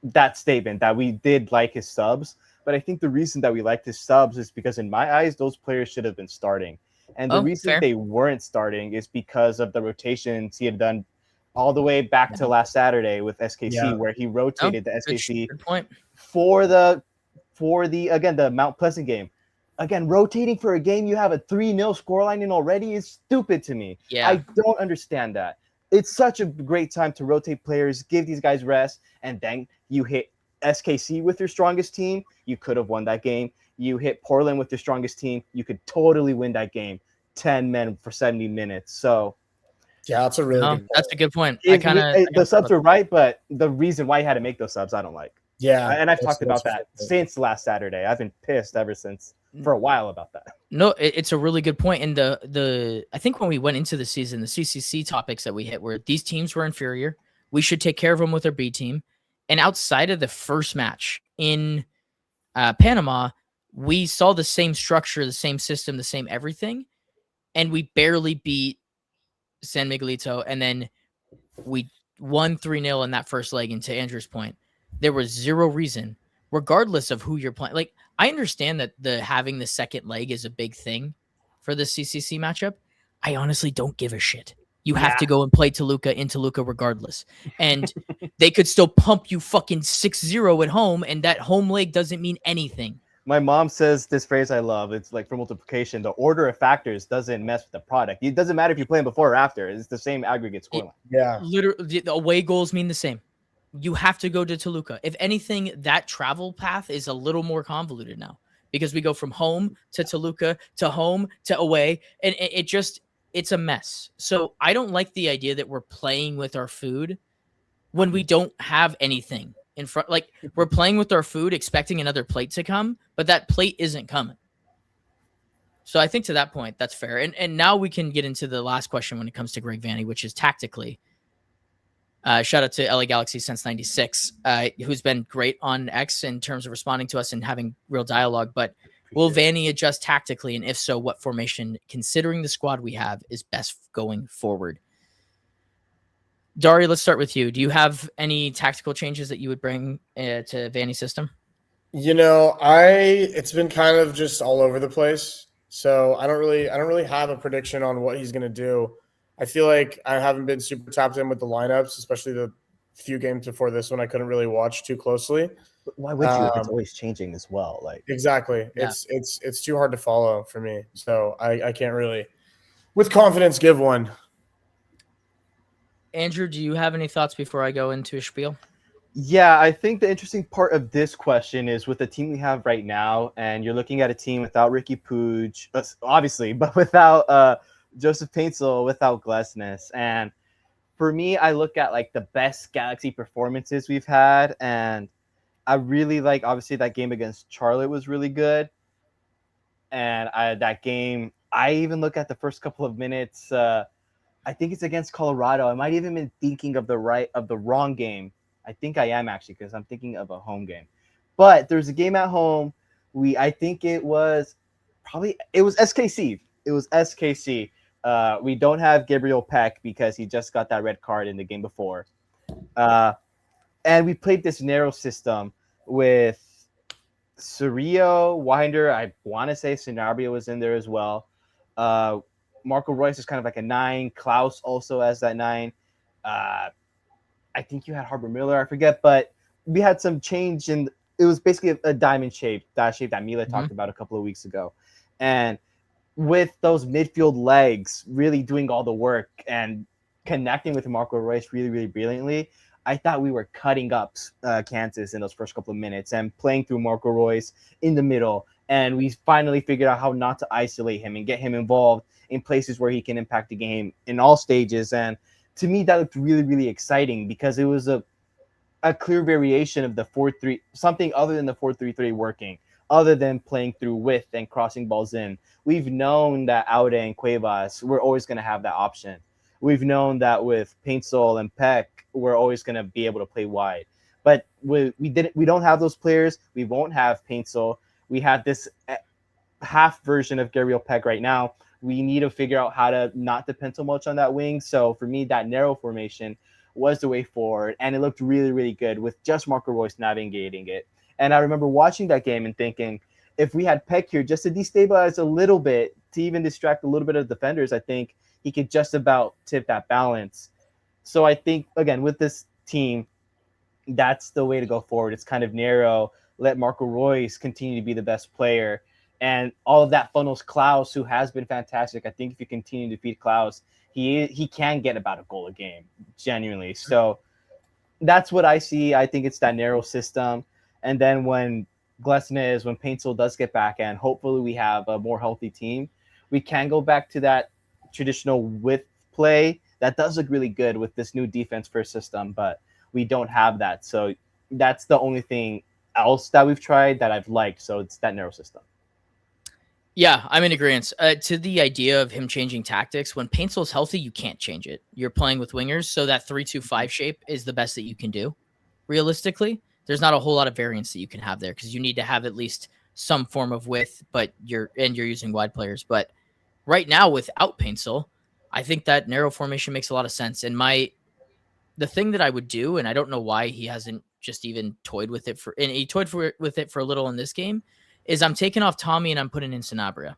that statement that we did like his subs. But I think the reason that we liked his subs is because in my eyes, those players should have been starting. And the reason Fair. they weren't starting is because of the rotations he had done all the way back to last Saturday with SKC, where he rotated the SKC good point. for the again the Mount Pleasant game. Again, rotating for a game you have a 3-0 scoreline in already is stupid to me. Yeah. I don't understand that. It's such a great time to rotate players, give these guys rest, and then you hit SKC with your strongest team. You could have won that game. You hit Portland with your strongest team. You could totally win that game. 10 men for 70 minutes. So yeah, that's a really good point. That's a good point. The subs are right, but the reason why he had to make those subs, I don't like. Yeah, and I've talked about that since last Saturday. I've been pissed ever since for a while about that. No, it's a really good point. And I think when we went into the season, the CCC topics that we hit were these teams were inferior. We should take care of them with our B team. And outside of the first match in Panama, we saw the same structure, the same system, the same everything. And we barely beat San Miguelito. And then we won 3-0 in that first leg. And to Andrew's point, there was zero reason, regardless of who you're playing. Like, I understand that having the second leg is a big thing for the CCC matchup. I honestly don't give a shit. You have to go and play Toluca in Toluca regardless. And they could still pump you fucking 6-0 at home, and that home leg doesn't mean anything. My mom says this phrase I love. It's like for multiplication, the order of factors doesn't mess with the product. It doesn't matter if you play them before or after. It's the same aggregate scoreline. Yeah. Literally, the away goals mean the same. You have to go to Toluca. If anything, that travel path is a little more convoluted now because we go from home to Toluca to home to away, and it's a mess. So I don't like the idea that we're playing with our food when we don't have anything in front. Like, we're playing with our food, expecting another plate to come, but that plate isn't coming. So I think to that point, that's fair. And now we can get into the last question when it comes to Greg Vanny, which is tactically. Shout out to LA Galaxy since 96, who's been great on X in terms of responding to us and having real dialogue. But will Vanny adjust tactically? And if so, what formation, considering the squad we have, is best going forward? Dari, let's start with you. Do you have any tactical changes that you would bring to Vanny's system? It's been kind of just all over the place. So I don't really have a prediction on what he's going to do. I feel like I haven't been super tapped in with the lineups, especially the few games before this one. I couldn't really watch too closely. But why would you if it's always changing as well? Like, exactly. Yeah. It's too hard to follow for me. So I can't really with confidence give one. Andrew, do you have any thoughts before I go into a spiel? Yeah, I think the interesting part of this question is with the team we have right now, and you're looking at a team without Ricky Puig, obviously, but without Joseph Paintsel, without Glesnes. And for me, I look at like the best Galaxy performances we've had, and I really like, obviously, that game against Charlotte was really good. And that game, I even look at the first couple of minutes. I think it's against Colorado. I might even been thinking of the wrong game. I think I am actually, because I'm thinking of a home game. But there's a game at home. I think it was SKC. It was SKC. We don't have Gabriel Peck because he just got that red card in the game before. And we played this narrow system with Cerrillo, Winder. I want to say Sanabria was in there as well. Marco Royce is kind of like a 9. Klaus also as that 9. I think you had Harbor Miller, I forget, but we had some change, and it was basically a diamond shape, that shape that Mila talked about a couple of weeks ago. And with those midfield legs really doing all the work and connecting with Marco Royce really, really brilliantly, I thought we were cutting up Kansas in those first couple of minutes and playing through Marco Royce in the middle. And we finally figured out how not to isolate him and get him involved in places where he can impact the game in all stages. And to me, that looked really, really exciting because it was a clear variation of the 4-3, something other than the 4-3-3 working, other than playing through width and crossing balls in. We've known that Aude and Cuevas, we're always going to have that option. We've known that with Paintsol and Peck, we're always going to be able to play wide. But we don't have those players. We won't have Paintsel. We have this half version of Gabriel Peck right now. We need to figure out how to not depend so much on that wing. So for me, that narrow formation was the way forward, and it looked really, really good with just Marco Royce navigating it. And I remember watching that game and thinking, if we had Peck here just to destabilize a little bit, to even distract a little bit of defenders, I think he could just about tip that balance. So I think, again, with this team, that's the way to go forward. It's kind of narrow. Let Marco Royce continue to be the best player. And all of that funnels Klaus, who has been fantastic. I think if you continue to feed Klaus, he can get about a goal a game, genuinely. So that's what I see. I think it's that narrow system. And then when Paintsel does get back, and hopefully we have a more healthy team, we can go back to that traditional width play that does look really good with this new defense first system, but we don't have that. So that's the only thing else that we've tried that I've liked. So it's that narrow system. Yeah, I'm in agreement. To the idea of him changing tactics, when Paintsel's healthy, you can't change it. You're playing with wingers, so that 3-2-5 shape is the best that you can do. Realistically, there's not a whole lot of variance that you can have there because you need to have at least some form of width, but you're using wide players. But right now, without Paintsel, I think that narrow formation makes a lot of sense. And the thing that I would do, and I don't know why he hasn't just even toyed with it and he toyed with it for a little in this game, is I'm taking off Tommy and I'm putting in Sanabria.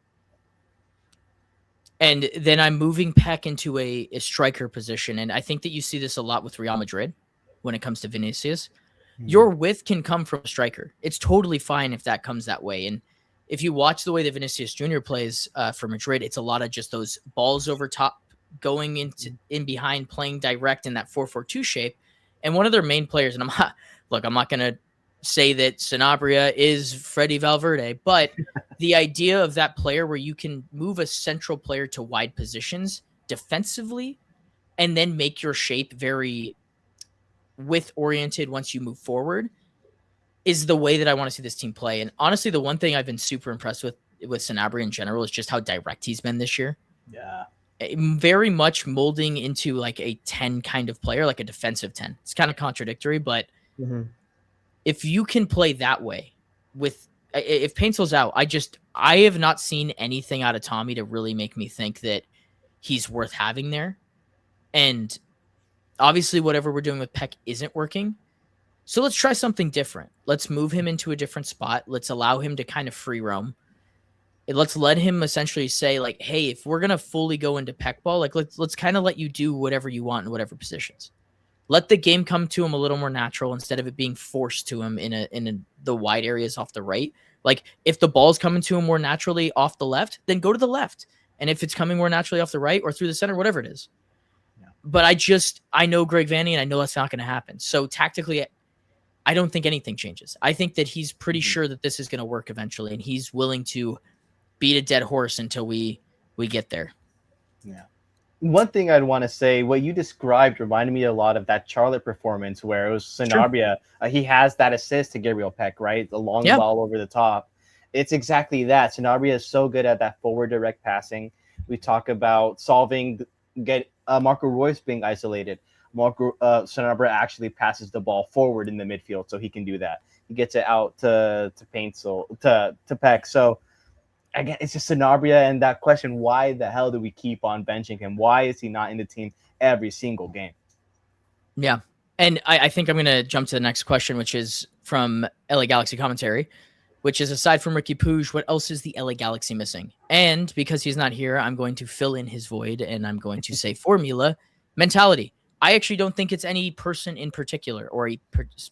And then I'm moving Peck into a striker position. And I think that you see this a lot with Real Madrid when it comes to Vinicius. Your width can come from a striker. It's totally fine if that comes that way. And if you watch the way that Vinicius Jr. plays for Madrid, it's a lot of just those balls over top, going in behind, playing direct in that 4-4-2 shape. And one of their main players, and I'm not going to say that Sanabria is Freddy Valverde, but the idea of that player where you can move a central player to wide positions defensively and then make your shape very width oriented once you move forward is the way that I want to see this team play. And honestly, the one thing I've been super impressed with Sanabria in general is just how direct he's been this year. Yeah. Very much molding into like a 10 kind of player, like a defensive 10. It's kind of contradictory, but if you can play that way if Paintsel's out, I have not seen anything out of Tommy to really make me think that he's worth having there. And obviously whatever we're doing with Peck isn't working. So let's try something different. Let's move him into a different spot. Let's allow him to kind of free roam. Let's let him essentially say, like, hey, if we're going to fully go into Peck ball, like let's kind of let you do whatever you want in whatever positions. Let the game come to him a little more natural instead of it being forced to him in the wide areas off the right. Like if the ball's coming to him more naturally off the left, then go to the left. And if it's coming more naturally off the right or through the center, whatever it is. Yeah. But I know Greg Vanney and I know that's not going to happen. So tactically, I don't think anything changes. I think that he's pretty sure that this is going to work eventually, and he's willing to beat a dead horse until we get there. Yeah. One thing I'd want to say, what you described reminded me a lot of that Charlotte performance where it was Sanabria. He has that assist to Gabriel Peck, right? The long ball over the top. It's exactly that. Sanabria is so good at that forward direct passing. We talk about Marco Royce being isolated. Sanabria actually passes the ball forward in the midfield, so he can do that. He gets it out to Paintsel, to Peck. So again, it's just Sanabria, and that question, why the hell do we keep on benching him? Why is he not in the team every single game? Yeah. And I think I'm going to jump to the next question, which is from LA Galaxy Commentary, which is, aside from Ricky Puig, what else is the LA Galaxy missing? And because he's not here, I'm going to fill in his void, and I'm going to say formula, mentality. I actually don't think it's any person in particular or a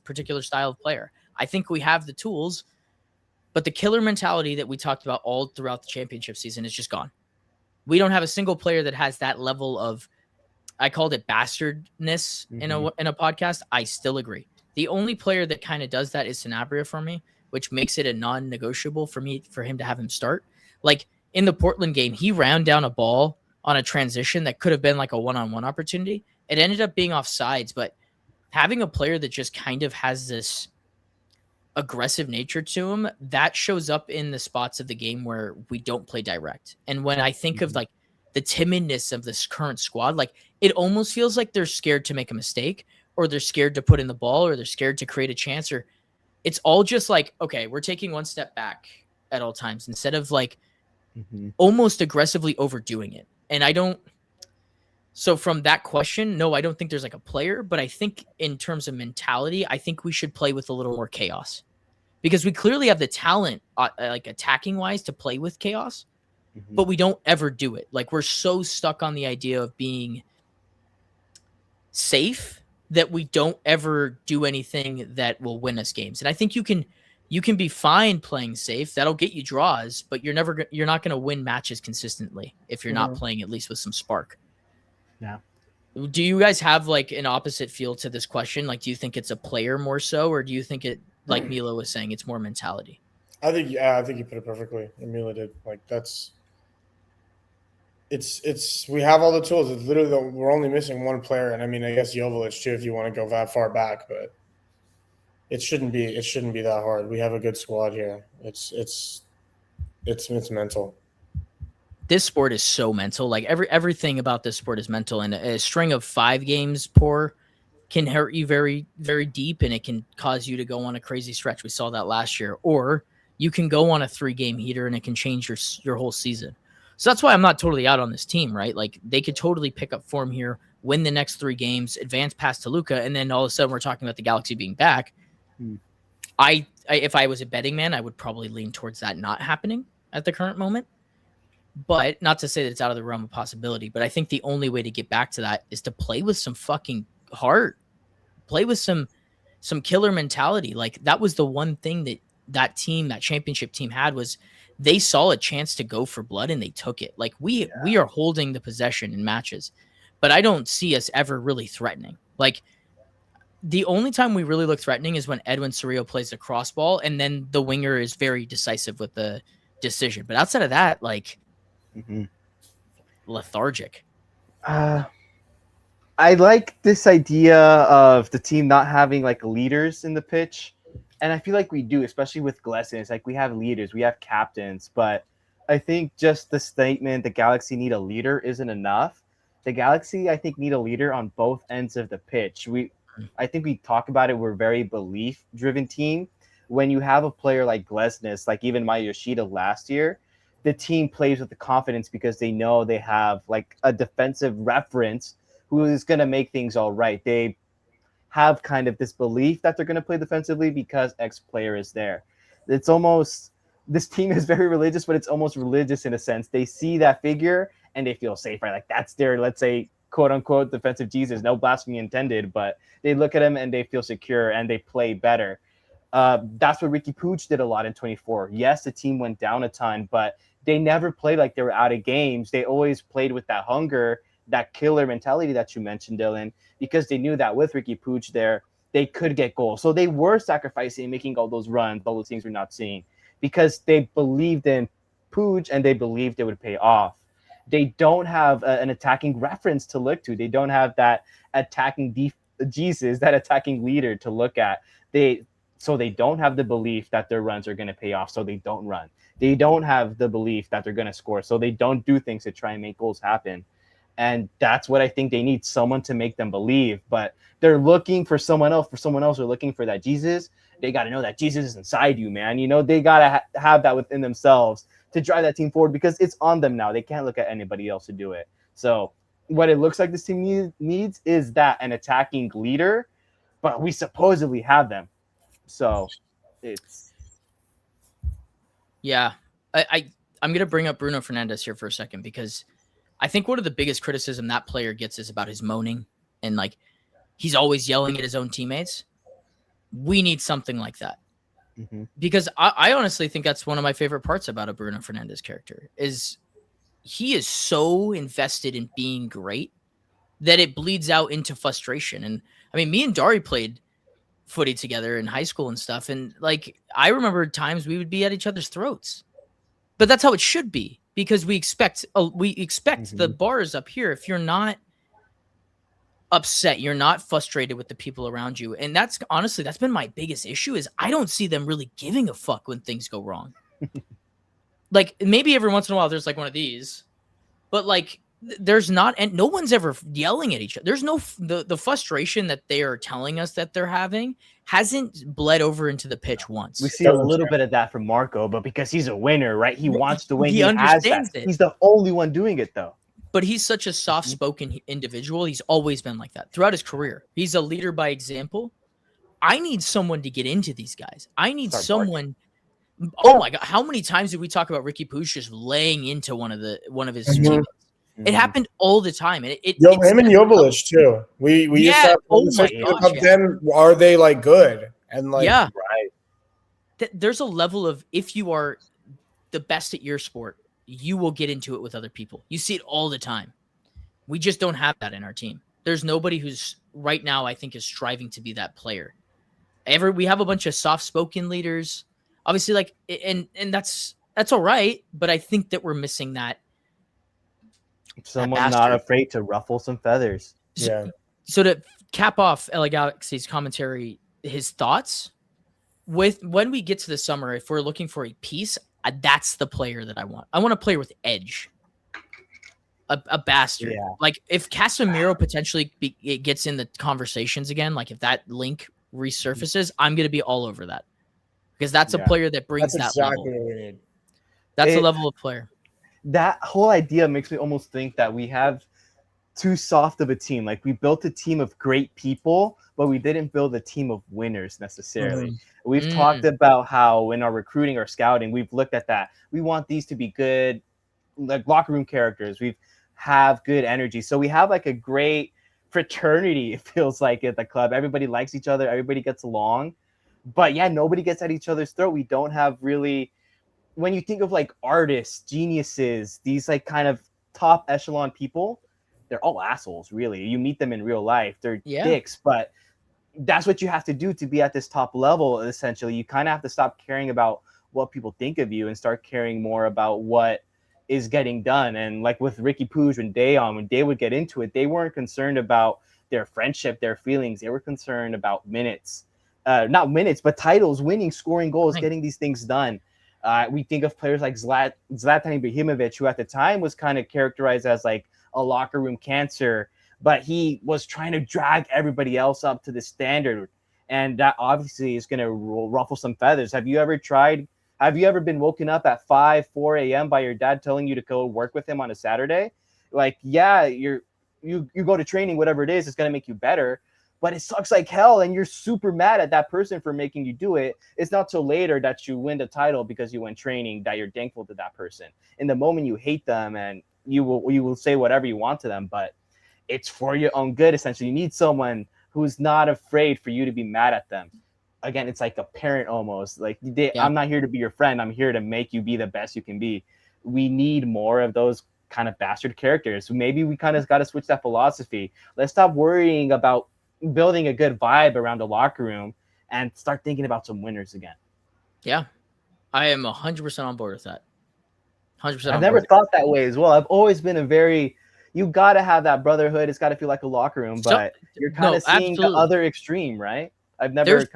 particular style of player. I think we have the tools, but the killer mentality that we talked about all throughout the championship season is just gone. We don't have a single player that has that level of, I called it bastardness in a podcast. I still agree. The only player that kind of does that is Sanabria for me, which makes it a non-negotiable for him to have him start. Like in the Portland game, he ran down a ball on a transition that could have been like a one-on-one opportunity. It ended up being offsides, but having a player that just kind of has this aggressive nature to him, that shows up in the spots of the game where we don't play direct. And when I think of like the timidness of this current squad, like it almost feels like they're scared to make a mistake, or they're scared to put in the ball, or they're scared to create a chance, or it's all just like, okay, we're taking one step back at all times instead of like almost aggressively overdoing it. And so from that question, no, I don't think there's like a player, but I think in terms of mentality, I think we should play with a little more chaos because we clearly have the talent, like attacking wise, to play with chaos, but we don't ever do it. Like we're so stuck on the idea of being safe that we don't ever do anything that will win us games. And I think you can be fine playing safe. That'll get you draws, but you're not going to win matches consistently if you're not playing at least with some spark. Yeah. Do you guys have like an opposite feel to this question? Like, do you think it's a player more so, or do you think it, like Milo was saying, it's more mentality? I think you put it perfectly. Milo did. Like it's we have all the tools. It's literally we're only missing one player, and I mean I guess Joveljic too if you want to go that far back, but it shouldn't be that hard. We have a good squad here. It's mental. This sport is so mental. Like everything about this sport is mental, and a string of 5 games poor can hurt you very, very deep, and it can cause you to go on a crazy stretch. We saw that last year. Or you can go on a 3-game heater, and it can change your whole season. So that's why I'm not totally out on this team, right? Like they could totally pick up form here, win the next 3 games, advance past Toluca, and then all of a sudden we're talking about the Galaxy being back. I if I was a betting man, I would probably lean towards that not happening at the current moment. But not to say that it's out of the realm of possibility, but I think the only way to get back to that is to play with some fucking heart, play with some killer mentality. Like that was the one thing that championship team had, was they saw a chance to go for blood and they took it. Like we are holding the possession in matches, but I don't see us ever really threatening. Like the only time we really look threatening is when Edwin Cerrillo plays the cross ball, and then the winger is very decisive with the decision. But outside of that, like lethargic. I like this idea of the team not having like leaders in the pitch. And I feel like we do, especially with Glesson. It's like we have leaders, we have captains, but I think just the statement the Galaxy need a leader isn't enough. The Galaxy, I think, need a leader on both ends of the pitch. I think we talk about it, we're a very belief-driven team. When you have a player like Glesnes, like even Maya Yoshida last year, the team plays with the confidence because they know they have like a defensive reference who is going to make things all right. They have kind of this belief that they're going to play defensively because X player is there. It's almost, this team is very religious, but it's almost religious in a sense. They see that figure and they feel safe, right? Like that's their, let's say, quote unquote, defensive Jesus, no blasphemy intended, but they look at him and they feel secure and they play better. That's what Ricky Puig did a lot in 24. Yes, the team went down a ton, but they never played like they were out of games. They always played with that hunger, that killer mentality that you mentioned, Dylan, because they knew that with Ricky Puig there, they could get goals. So they were sacrificing, making all those runs, all those things we're not seeing, because they believed in Puig and they believed it would pay off. They don't have an attacking reference to look to. They don't have that attacking Jesus, that attacking leader to look at. So they don't have the belief that their runs are going to pay off, so they don't run. They don't have the belief that they're going to score, so they don't do things to try and make goals happen. And that's what I think they need, someone to make them believe. But they're looking for someone else. They're looking for that Jesus. They got to know that Jesus is inside you, man. You know, they got to have that within themselves to drive that team forward because it's on them now. They can't look at anybody else to do it. So what it looks like this team needs is that, an attacking leader. But we supposedly have them. So it's... Yeah. I'm going to bring up Bruno Fernandes here for a second, because I think one of the biggest criticism that player gets is about his moaning, and like he's always yelling at his own teammates. We need something like that, because I honestly think that's one of my favorite parts about a Bruno Fernandes character, is he is so invested in being great that it bleeds out into frustration. And I mean, me and Dari played footy together in high school and stuff, and like I remember times we would be at each other's throats, but that's how it should be. Because we expect the bars up here. If you're not upset, you're not frustrated with the people around you. And that's honestly, that's been my biggest issue, is I don't see them really giving a fuck when things go wrong. Like maybe every once in a while there's like one of these, but like there's not, and no one's ever yelling at each other. There's no the frustration that they are telling us that they're having hasn't bled over into the pitch once. We see a little bit of that from Marco, but because he's a winner, right? He wants to win. He Has understands that. it. He's the only one doing it, though. But he's such a soft-spoken individual. He's always been like that throughout his career. He's a leader by example. I need someone to get into these guys. I need someone. Oh my God! How many times did we talk about Ricky Puig just laying into one of his teammates? It happened all the time, and him and Joveljic too. We used to have conversations about them. Are they like good? And like, right. There's a level of, if you are the best at your sport, you will get into it with other people. You see it all the time. We just don't have that in our team. There's nobody who's right now, I think, is striving to be that player. We have a bunch of soft-spoken leaders, obviously, like, and that's all right. But I think that we're missing that. Someone not afraid to ruffle some feathers. So to cap off LA Galaxy's commentary, his thoughts when we get to the summer, if we're looking for a piece, that's the player that I want. I want a player with edge, a bastard. Yeah. Like if Casemiro potentially it gets in the conversations again, like if that link resurfaces, I'm going to be all over that, because that's a player that brings that level. What we need. That's a level of player. That whole idea makes me almost think that we have too soft of a team. Like we built a team of great people, but we didn't build a team of winners necessarily. We've talked about how in our recruiting or scouting, we've looked at that. We want these to be good, like locker room characters. We have good energy. So we have like a great fraternity, it feels like, at the club. Everybody likes each other. Everybody gets along. But yeah, nobody gets at each other's throat. We don't have really, when you think of like artists, geniuses, these like kind of top echelon people, they're all assholes, really. You meet them in real life. They're dicks, but that's what you have to do to be at this top level, essentially. You kind of have to stop caring about what people think of you and start caring more about what is getting done. And like with Ricky Puig and Dayon, when they would get into it, they weren't concerned about their friendship, their feelings. They were concerned about minutes. Not minutes, but titles, winning, scoring goals, getting these things done. We think of players like Zlatan Ibrahimovic, who at the time was kind of characterized as like a locker room cancer, but he was trying to drag everybody else up to the standard. And that obviously is going to ruffle some feathers. Have you ever been woken up at 4 a.m. by your dad telling you to go work with him on a Saturday? Like, yeah, you go to training, whatever it is, it's going to make you better. But it sucks like hell, and you're super mad at that person for making you do it. It's not till later that you win the title because you went training that you're thankful to that person. In the moment, you hate them, and you will say whatever you want to them, but it's for your own good, essentially. You need someone who's not afraid for you to be mad at them. Again, it's like a parent almost. Like, I'm not here to be your friend. I'm here to make you be the best you can be. We need more of those kind of bastard characters. Maybe we kind of got to switch that philosophy. Let's stop worrying about building a good vibe around the locker room and start thinking about some winners again. Yeah, I am 100% on board with that. 100%. I've never thought that way as well. I've always been you got to have that brotherhood. It's got to feel like a locker room, but you're kind of seeing the other extreme, right? I've never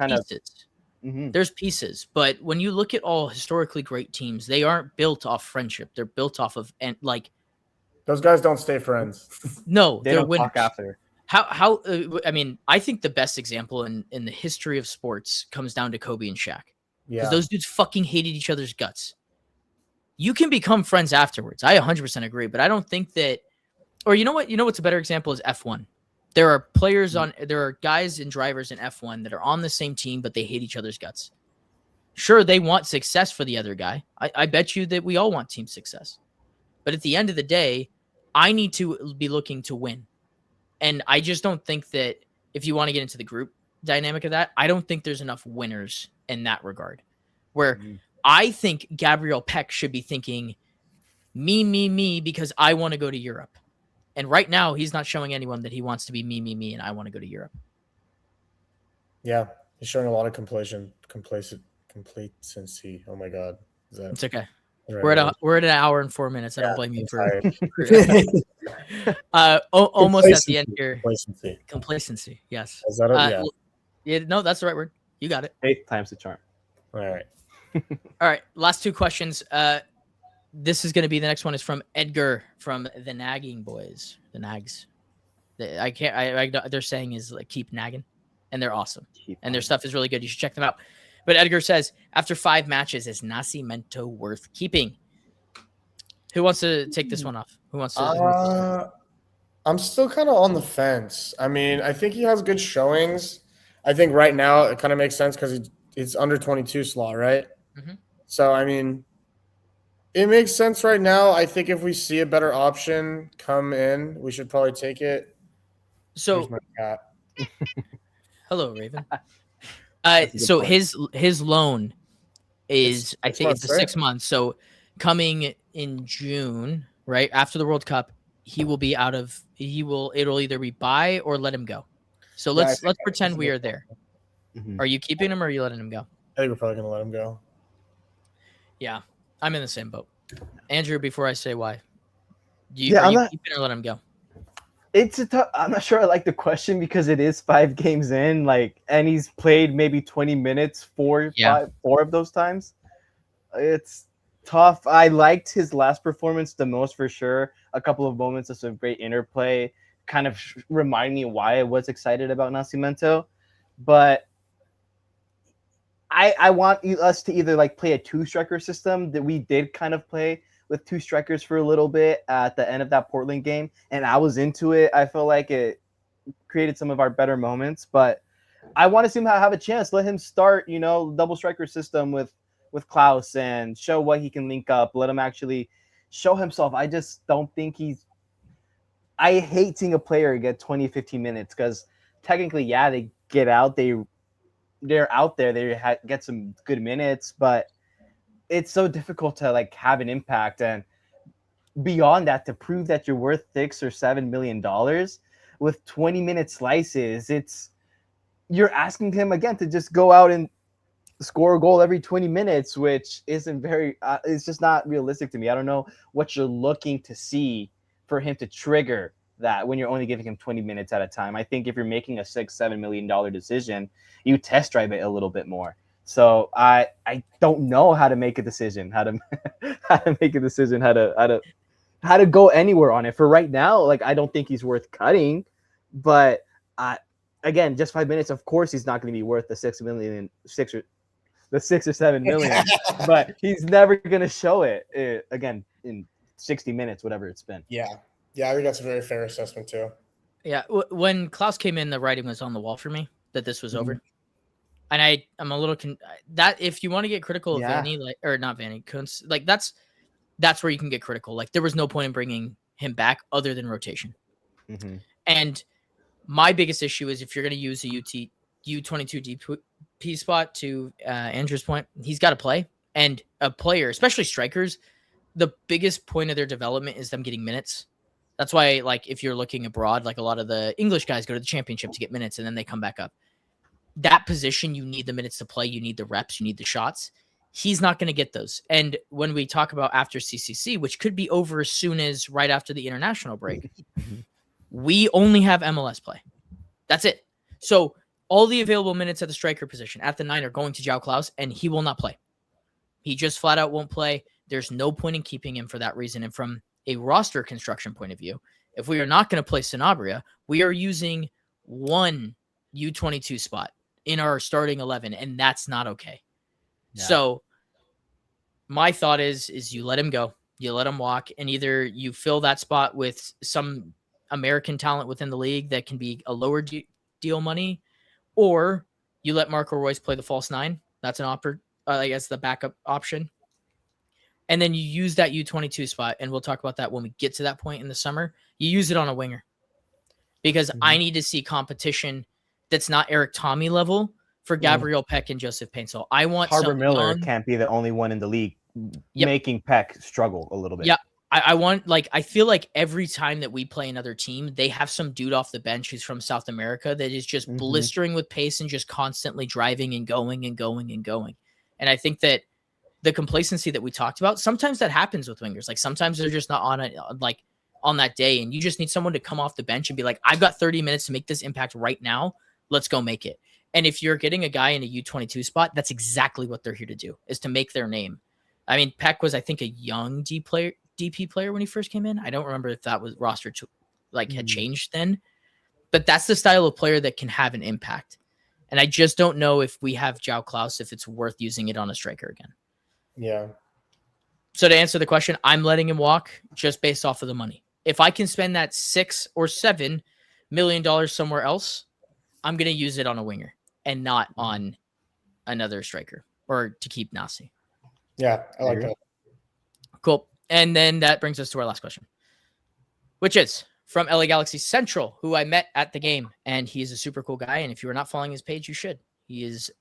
There's pieces, but when you look at all historically great teams, they aren't built off friendship. They're built off of, and like, those guys don't stay friends. No, they don't talk after. I mean, I think the best example in the history of sports comes down to Kobe and Shaq. Because those dudes fucking hated each other's guts. You can become friends afterwards. I 100% agree, but I don't think that, or you know what's a better example is F1. There are guys and drivers in F1 that are on the same team, but they hate each other's guts. Sure, they want success for the other guy. I bet you that we all want team success. But at the end of the day, I need to be looking to win. And I just don't think that if you want to get into the group dynamic of that, I don't think there's enough winners in that regard. Where I think Gabriel Peck should be thinking, me, because I want to go to Europe. And right now, he's not showing anyone that he wants to be me, and I want to go to Europe. Yeah, he's showing a lot of complacency. Oh my God, it's okay. We're at an hour and 4 minutes. I don't blame you for almost at the end here. Complacency. Yes. Is that no, that's the right word. You got it. 8 times the charm. All right. All right. Last 2 questions. This is going to be the next one is from Edgar from the Nagging Boys. The Nags. They're saying is like keep nagging, and they're awesome. And their stuff is really good. You should check them out. But Edgar says, after 5 matches, is Nascimento worth keeping? Who wants to take this one off? Who wants to? I'm still kind of on the fence. I mean, I think he has good showings. I think right now it kind of makes sense because it's under 22 slot, right? Mhm. So, I mean, it makes sense right now. I think if we see a better option come in, we should probably take it. So, Here's my cat. hello, Raven. That's a good So point. his loan is, I It's think it's months, a right? 6 months. So coming in June, right after the World Cup, he will be out of. It'll either be buy or let him go. So Yeah, I let's think pretend that's a we good are there. Mhm. Are you keeping him or are you letting him go? I think we're probably gonna let him go. Yeah, I'm in the same boat. Andrew, before I say why, Yeah, are I'm you not- keeping or let him go? It's a tough. I'm not sure I like the question because it is 5 games in, like, and he's played maybe 20 minutes, four of those times. It's tough. I liked his last performance the most for sure. A couple of moments of some great interplay kind of remind me why I was excited about Nascimento, but I want us to either like play a 2-striker system that we did kind of play with 2 strikers for a little bit at the end of that Portland game, and I was into it. I felt like it created some of our better moments, but I want to see him have a chance. Let him start, double striker system with Klaus and show what he can link up. Let him actually show himself. I just don't think I hate seeing a player get 20, 15 minutes because technically, yeah, they get out, they're out there, they get some good minutes, but it's so difficult to like have an impact, and beyond that, to prove that you're worth $6 or $7 million with 20-minute slices, you're asking him again to just go out and score a goal every 20 minutes, which isn't very it's just not realistic to me. I don't know what you're looking to see for him to trigger that when you're only giving him 20 minutes at a time. I think if you're making a $6-7 million decision, you test drive it a little bit more. So I don't know how to make a decision, how to make a decision, how to go anywhere on it. For right now, like, I don't think he's worth cutting, but again, just 5 minutes, of course he's not going to be worth the 6 or 7 million, but he's never going to show it again in 60 minutes, whatever it's been. Yeah, I think that's a very fair assessment too. Yeah, when Klaus came in, the writing was on the wall for me that this was over. And I'm a little that if you want to get critical of Vanny, like, or not Vanny, Kuntz, like that's where you can get critical. Like, there was no point in bringing him back other than rotation. Mm-hmm. And my biggest issue is if you're going to use a U22 DP spot, to Andrew's point, he's got to play. And a player, especially strikers, the biggest point of their development is them getting minutes. That's why, like, if you're looking abroad, like a lot of the English guys go to the championship to get minutes and then they come back up. That position, you need the minutes to play. You need the reps. You need the shots. He's not going to get those. And when we talk about after CCC, which could be over as soon as right after the international break, we only have MLS play. That's it. So all the available minutes at the striker position at the 9 are going to João Klaus, and he will not play. He just flat out won't play. There's no point in keeping him for that reason. And from a roster construction point of view, if we are not going to play Sanabria, we are using one U22 spot in our starting 11, and that's not okay. Yeah. So my thought is you let him go, you let him walk, and either you fill that spot with some American talent within the league that can be a lower deal money, or you let Marco Royce play the false 9. That's an I guess the backup option. And then you use that U22 spot, and we'll talk about that when we get to that point in the summer. You use it on a winger because I need to see competition that's not Eric Tommy level for Gabriel Peck and Joseph Paintsel. I want Harbor Miller can't be the only one in the league making Peck struggle a little bit. Yeah. I want, like, I feel like every time that we play another team, they have some dude off the bench who's from South America that is just blistering with pace and just constantly driving and going and going and going. And I think that the complacency that we talked about, sometimes that happens with wingers. Like, sometimes they're just not on it, like, on that day, and you just need someone to come off the bench and be like, I've got 30 minutes to make this impact right now. Let's go make it. And if you're getting a guy in a U22 spot, that's exactly what they're here to do, is to make their name. I mean, Peck was, I think, a young DP player when he first came in. I don't remember if that was roster had changed then, but that's the style of player that can have an impact. And I just don't know if we have João Klaus, if it's worth using it on a striker again. Yeah. So to answer the question, I'm letting him walk just based off of the money. If I can spend that $6 or $7 million somewhere else, I'm going to use it on a winger and not on another striker or to keep Nasi. Yeah, I like that. Cool. And then that brings us to our last question, which is from LA Galaxy Central, who I met at the game. And he is a super cool guy. And if you are not following his page, you should. He is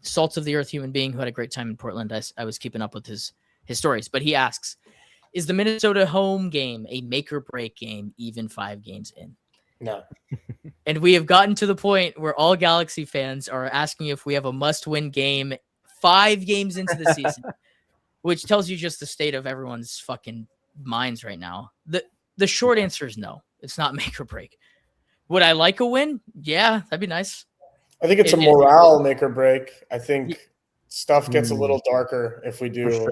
salt of the earth human being who had a great time in Portland. I was keeping up with his stories. But he asks, is the Minnesota home game a make or break game, even 5 games in? No. And we have gotten to the point where all Galaxy fans are asking if we have a must-win game 5 games into the season, which tells you just the state of everyone's fucking minds right now. The short answer is no. It's not make or break. Would I like a win? Yeah, that'd be nice. I think it's a morale make or break. I think stuff gets a little darker if we do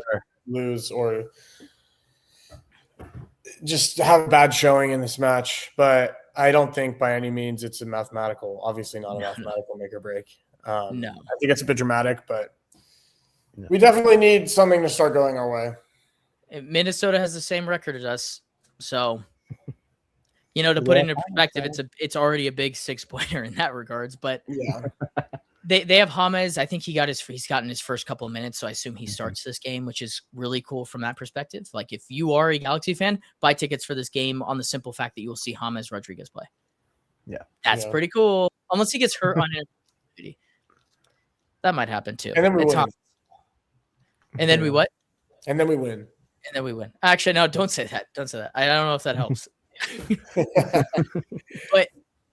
lose or just have a bad showing in this match. But I don't think by any means it's obviously not a mathematical make or break. No. I think it's a bit dramatic, but we definitely need something to start going our way. Minnesota has the same record as us. So, to put it into perspective, it's already a big 6-pointer in that regards. But yeah, they have James. I think he's gotten his first couple of minutes, so I assume he starts this game, which is really cool from that perspective. Like, if you are a Galaxy fan, buy tickets for this game on the simple fact that you will see James Rodriguez play. Yeah, that's pretty cool. Unless he gets hurt on it, that might happen too. And then we win. And then we what? And then we win. And then we win. Actually, no, don't say that. Don't say that. I don't know if that helps. But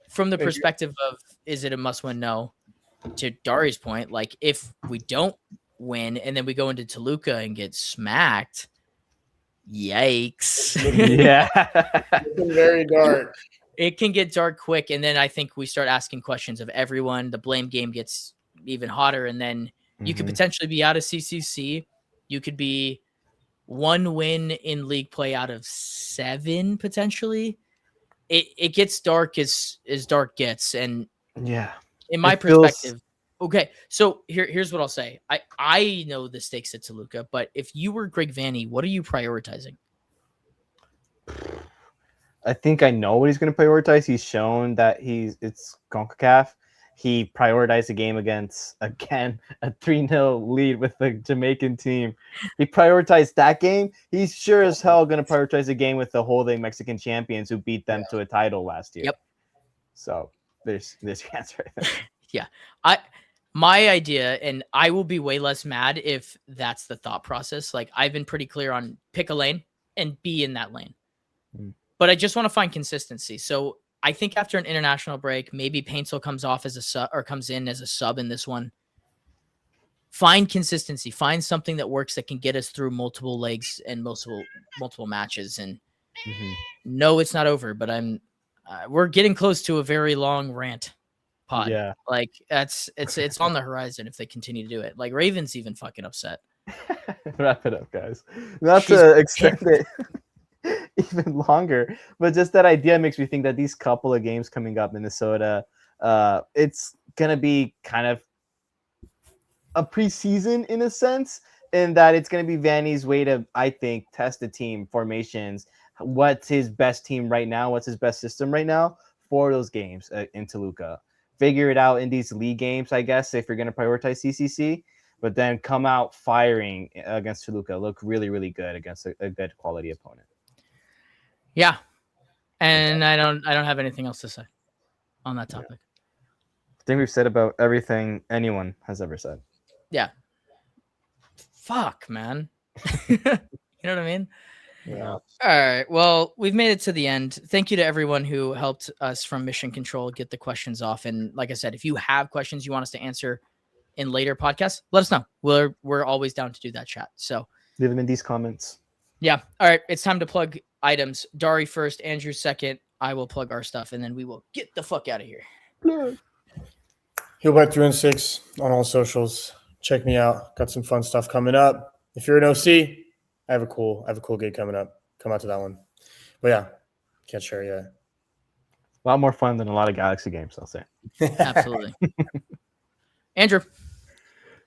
from the perspective of, is it a must-win? No. To Dari's point, like, if we don't win and then we go into Toluca and get smacked, yikes. Yeah. It's very dark. It can get dark quick, and then I think we start asking questions of everyone. The blame game gets even hotter, and then you could potentially be out of CCC. You could be 1 win in league play out of 7 potentially. It gets dark as dark gets, and in my perspective, okay. So here's what I'll say. I know the stakes at Toluca, but if you were Greg Vanney, what are you prioritizing? I think I know what he's going to prioritize. He's shown that it's CONCACAF. He prioritized the game against, again, a 3-0 lead with the Jamaican team. He prioritized that game. He's sure as hell going to prioritize the game with the holding Mexican champions who beat them to a title last year. Yep. So there's your answer right there. Yeah. My idea, and I will be way less mad if that's the thought process. Like, I've been pretty clear on pick a lane and be in that lane. But I just want to find consistency. So I think after an international break, maybe Paintsel comes off as a sub or comes in as a sub in this one. Find consistency. Find something that works that can get us through multiple legs and multiple matches. And no, it's not over. But we're getting close to a very long rant pod. Yeah, like it's on the horizon if they continue to do it. Like, Raven's even fucking upset. Wrap it up, guys. Not to extend it even longer, but just that idea makes me think that these couple of games coming up, Minnesota, it's gonna be kind of a preseason in a sense, in that it's gonna be Vanney's way to, I think, test the team formations. What's his best team right now? What's his best system right now for those games in Toluca? Figure it out in these league games, I guess, if you're gonna prioritize CCC. But then come out firing against Toluca, look really, really good against a good quality opponent. Yeah. And I don't have anything else to say on that topic. I think we've said about everything anyone has ever said. Yeah. Fuck, man. You know what I mean? Yeah. All right. Well, we've made it to the end. Thank you to everyone who helped us from Mission Control get the questions off. And like I said, if you have questions you want us to answer in later podcasts, let us know. We're always down to do that chat. So leave them in these comments. Yeah. All right. It's time to plug items. Dari first, Andrew second. I will plug our stuff, and then we will get the fuck out of here. Heelback 316 on all socials. Check me out. Got some fun stuff coming up. if you're an OC, I have a cool gig coming up. Come out to that one. But yeah, can't share yet. A lot more fun than a lot of Galaxy games, I'll say. Absolutely. Andrew.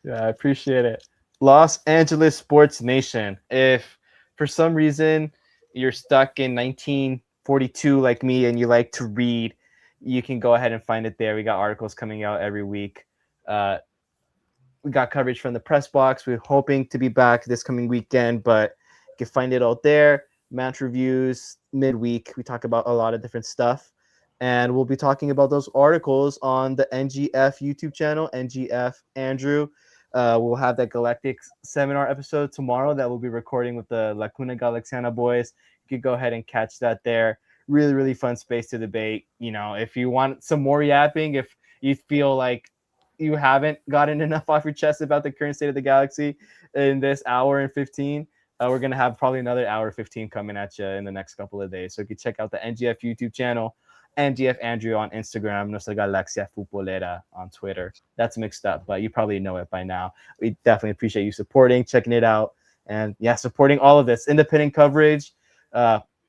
Yeah, I appreciate it. Los Angeles Sports Nation. If for some reason you're stuck in 1942 like me and you like to read, you can go ahead and find it there. We got articles coming out every week. We got coverage from the press box. We're hoping to be back this coming weekend, but you can find it out there. Match reviews midweek. We talk about a lot of different stuff. And we'll be talking about those articles on the NGF YouTube channel, NGF Andrew. We'll have that Galactic seminar episode tomorrow that we'll be recording with the Lacuna Galaxiana boys. You could go ahead and catch that there. Really, really fun space to debate. You know, if you want some more yapping, if you feel like you haven't gotten enough off your chest about the current state of the Galaxy in this hour and 15, we're going to have probably another hour 15 coming at you in the next couple of days. So you can check out the NGF YouTube channel, NGF Andrew on Instagram, Nuestra Galaxia Futbolera on Twitter. That's mixed up, but you probably know it by now. We definitely appreciate you supporting, checking it out, and yeah, supporting all of this independent coverage.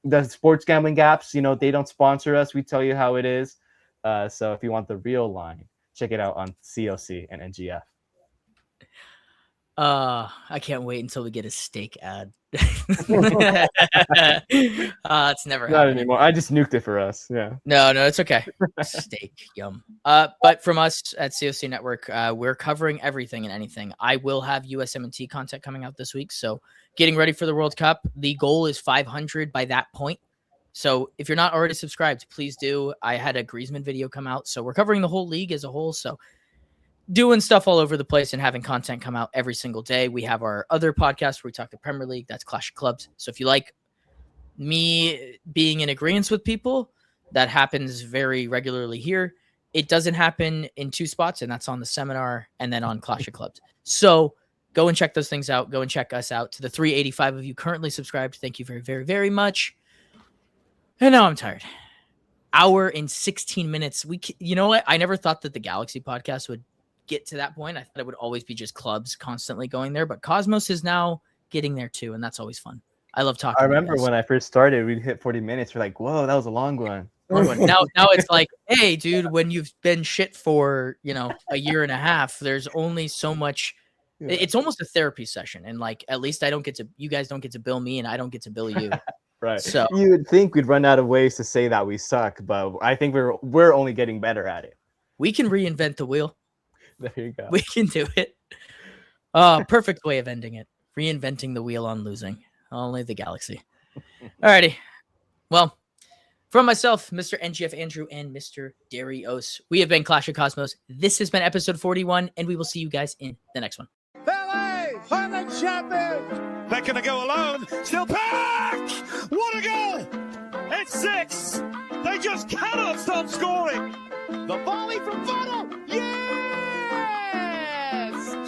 The sports gambling gaps, you know, they don't sponsor us. We tell you how it is. So if you want the real line, check it out on COC and NGF. I can't wait until we get a steak ad. It's never Not happening anymore. I just nuked it for us. Yeah. No, it's okay. Steak, yum. But from us at COC Network, we're covering everything and anything. I will have USMNT content coming out this week, so getting ready for the World Cup. The goal is 500 by that point. So if you're not already subscribed, please do. I had a Griezmann video come out, so we're covering the whole league as a whole. So doing stuff all over the place and having content come out every single day. We have our other podcast where we talk the Premier League. That's Clash of Clubs. So if you like me being in agreement with people, that happens very regularly here. It doesn't happen in two spots, and that's on the seminar and then on Clash of Clubs. So go and check those things out. Go and check us out. To the 385 of you currently subscribed, thank you very, very, very much. And now I'm tired. Hour and 16 minutes. You know what? I never thought that the Galaxy podcast would get to that point. I thought it would always be just clubs constantly going there, but Cosmos is now getting there too, and that's always fun. I love talking. I remember when I first started, we'd hit 40 minutes. We're like, whoa, that was a long one. Now it's like, hey, dude, when you've been shit for, a year and a half, there's only so much. Yeah. It's almost a therapy session. And like, at least you guys don't get to bill me and I don't get to bill you. Right. So you would think we'd run out of ways to say that we suck, but I think we're only getting better at it. We can reinvent the wheel. There you go. We can do it. Perfect way of ending it. Reinventing the wheel on losing. Only the Galaxy. Alrighty. Well, from myself, Mr. NGF Andrew, and Mr. Darius, we have been Clash of Cosmos. This has been episode 41, and we will see you guys in the next one. Ballet, Highland champions. They're going to go alone. Still back. What a goal. It's 6. They just cannot stop scoring. The volley from Funnel. Yes.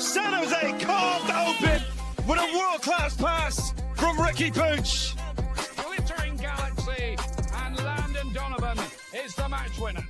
San Jose carved open with a world-class pass from Ricky Pooch. Glittering Galaxy, and Landon Donovan is the match winner.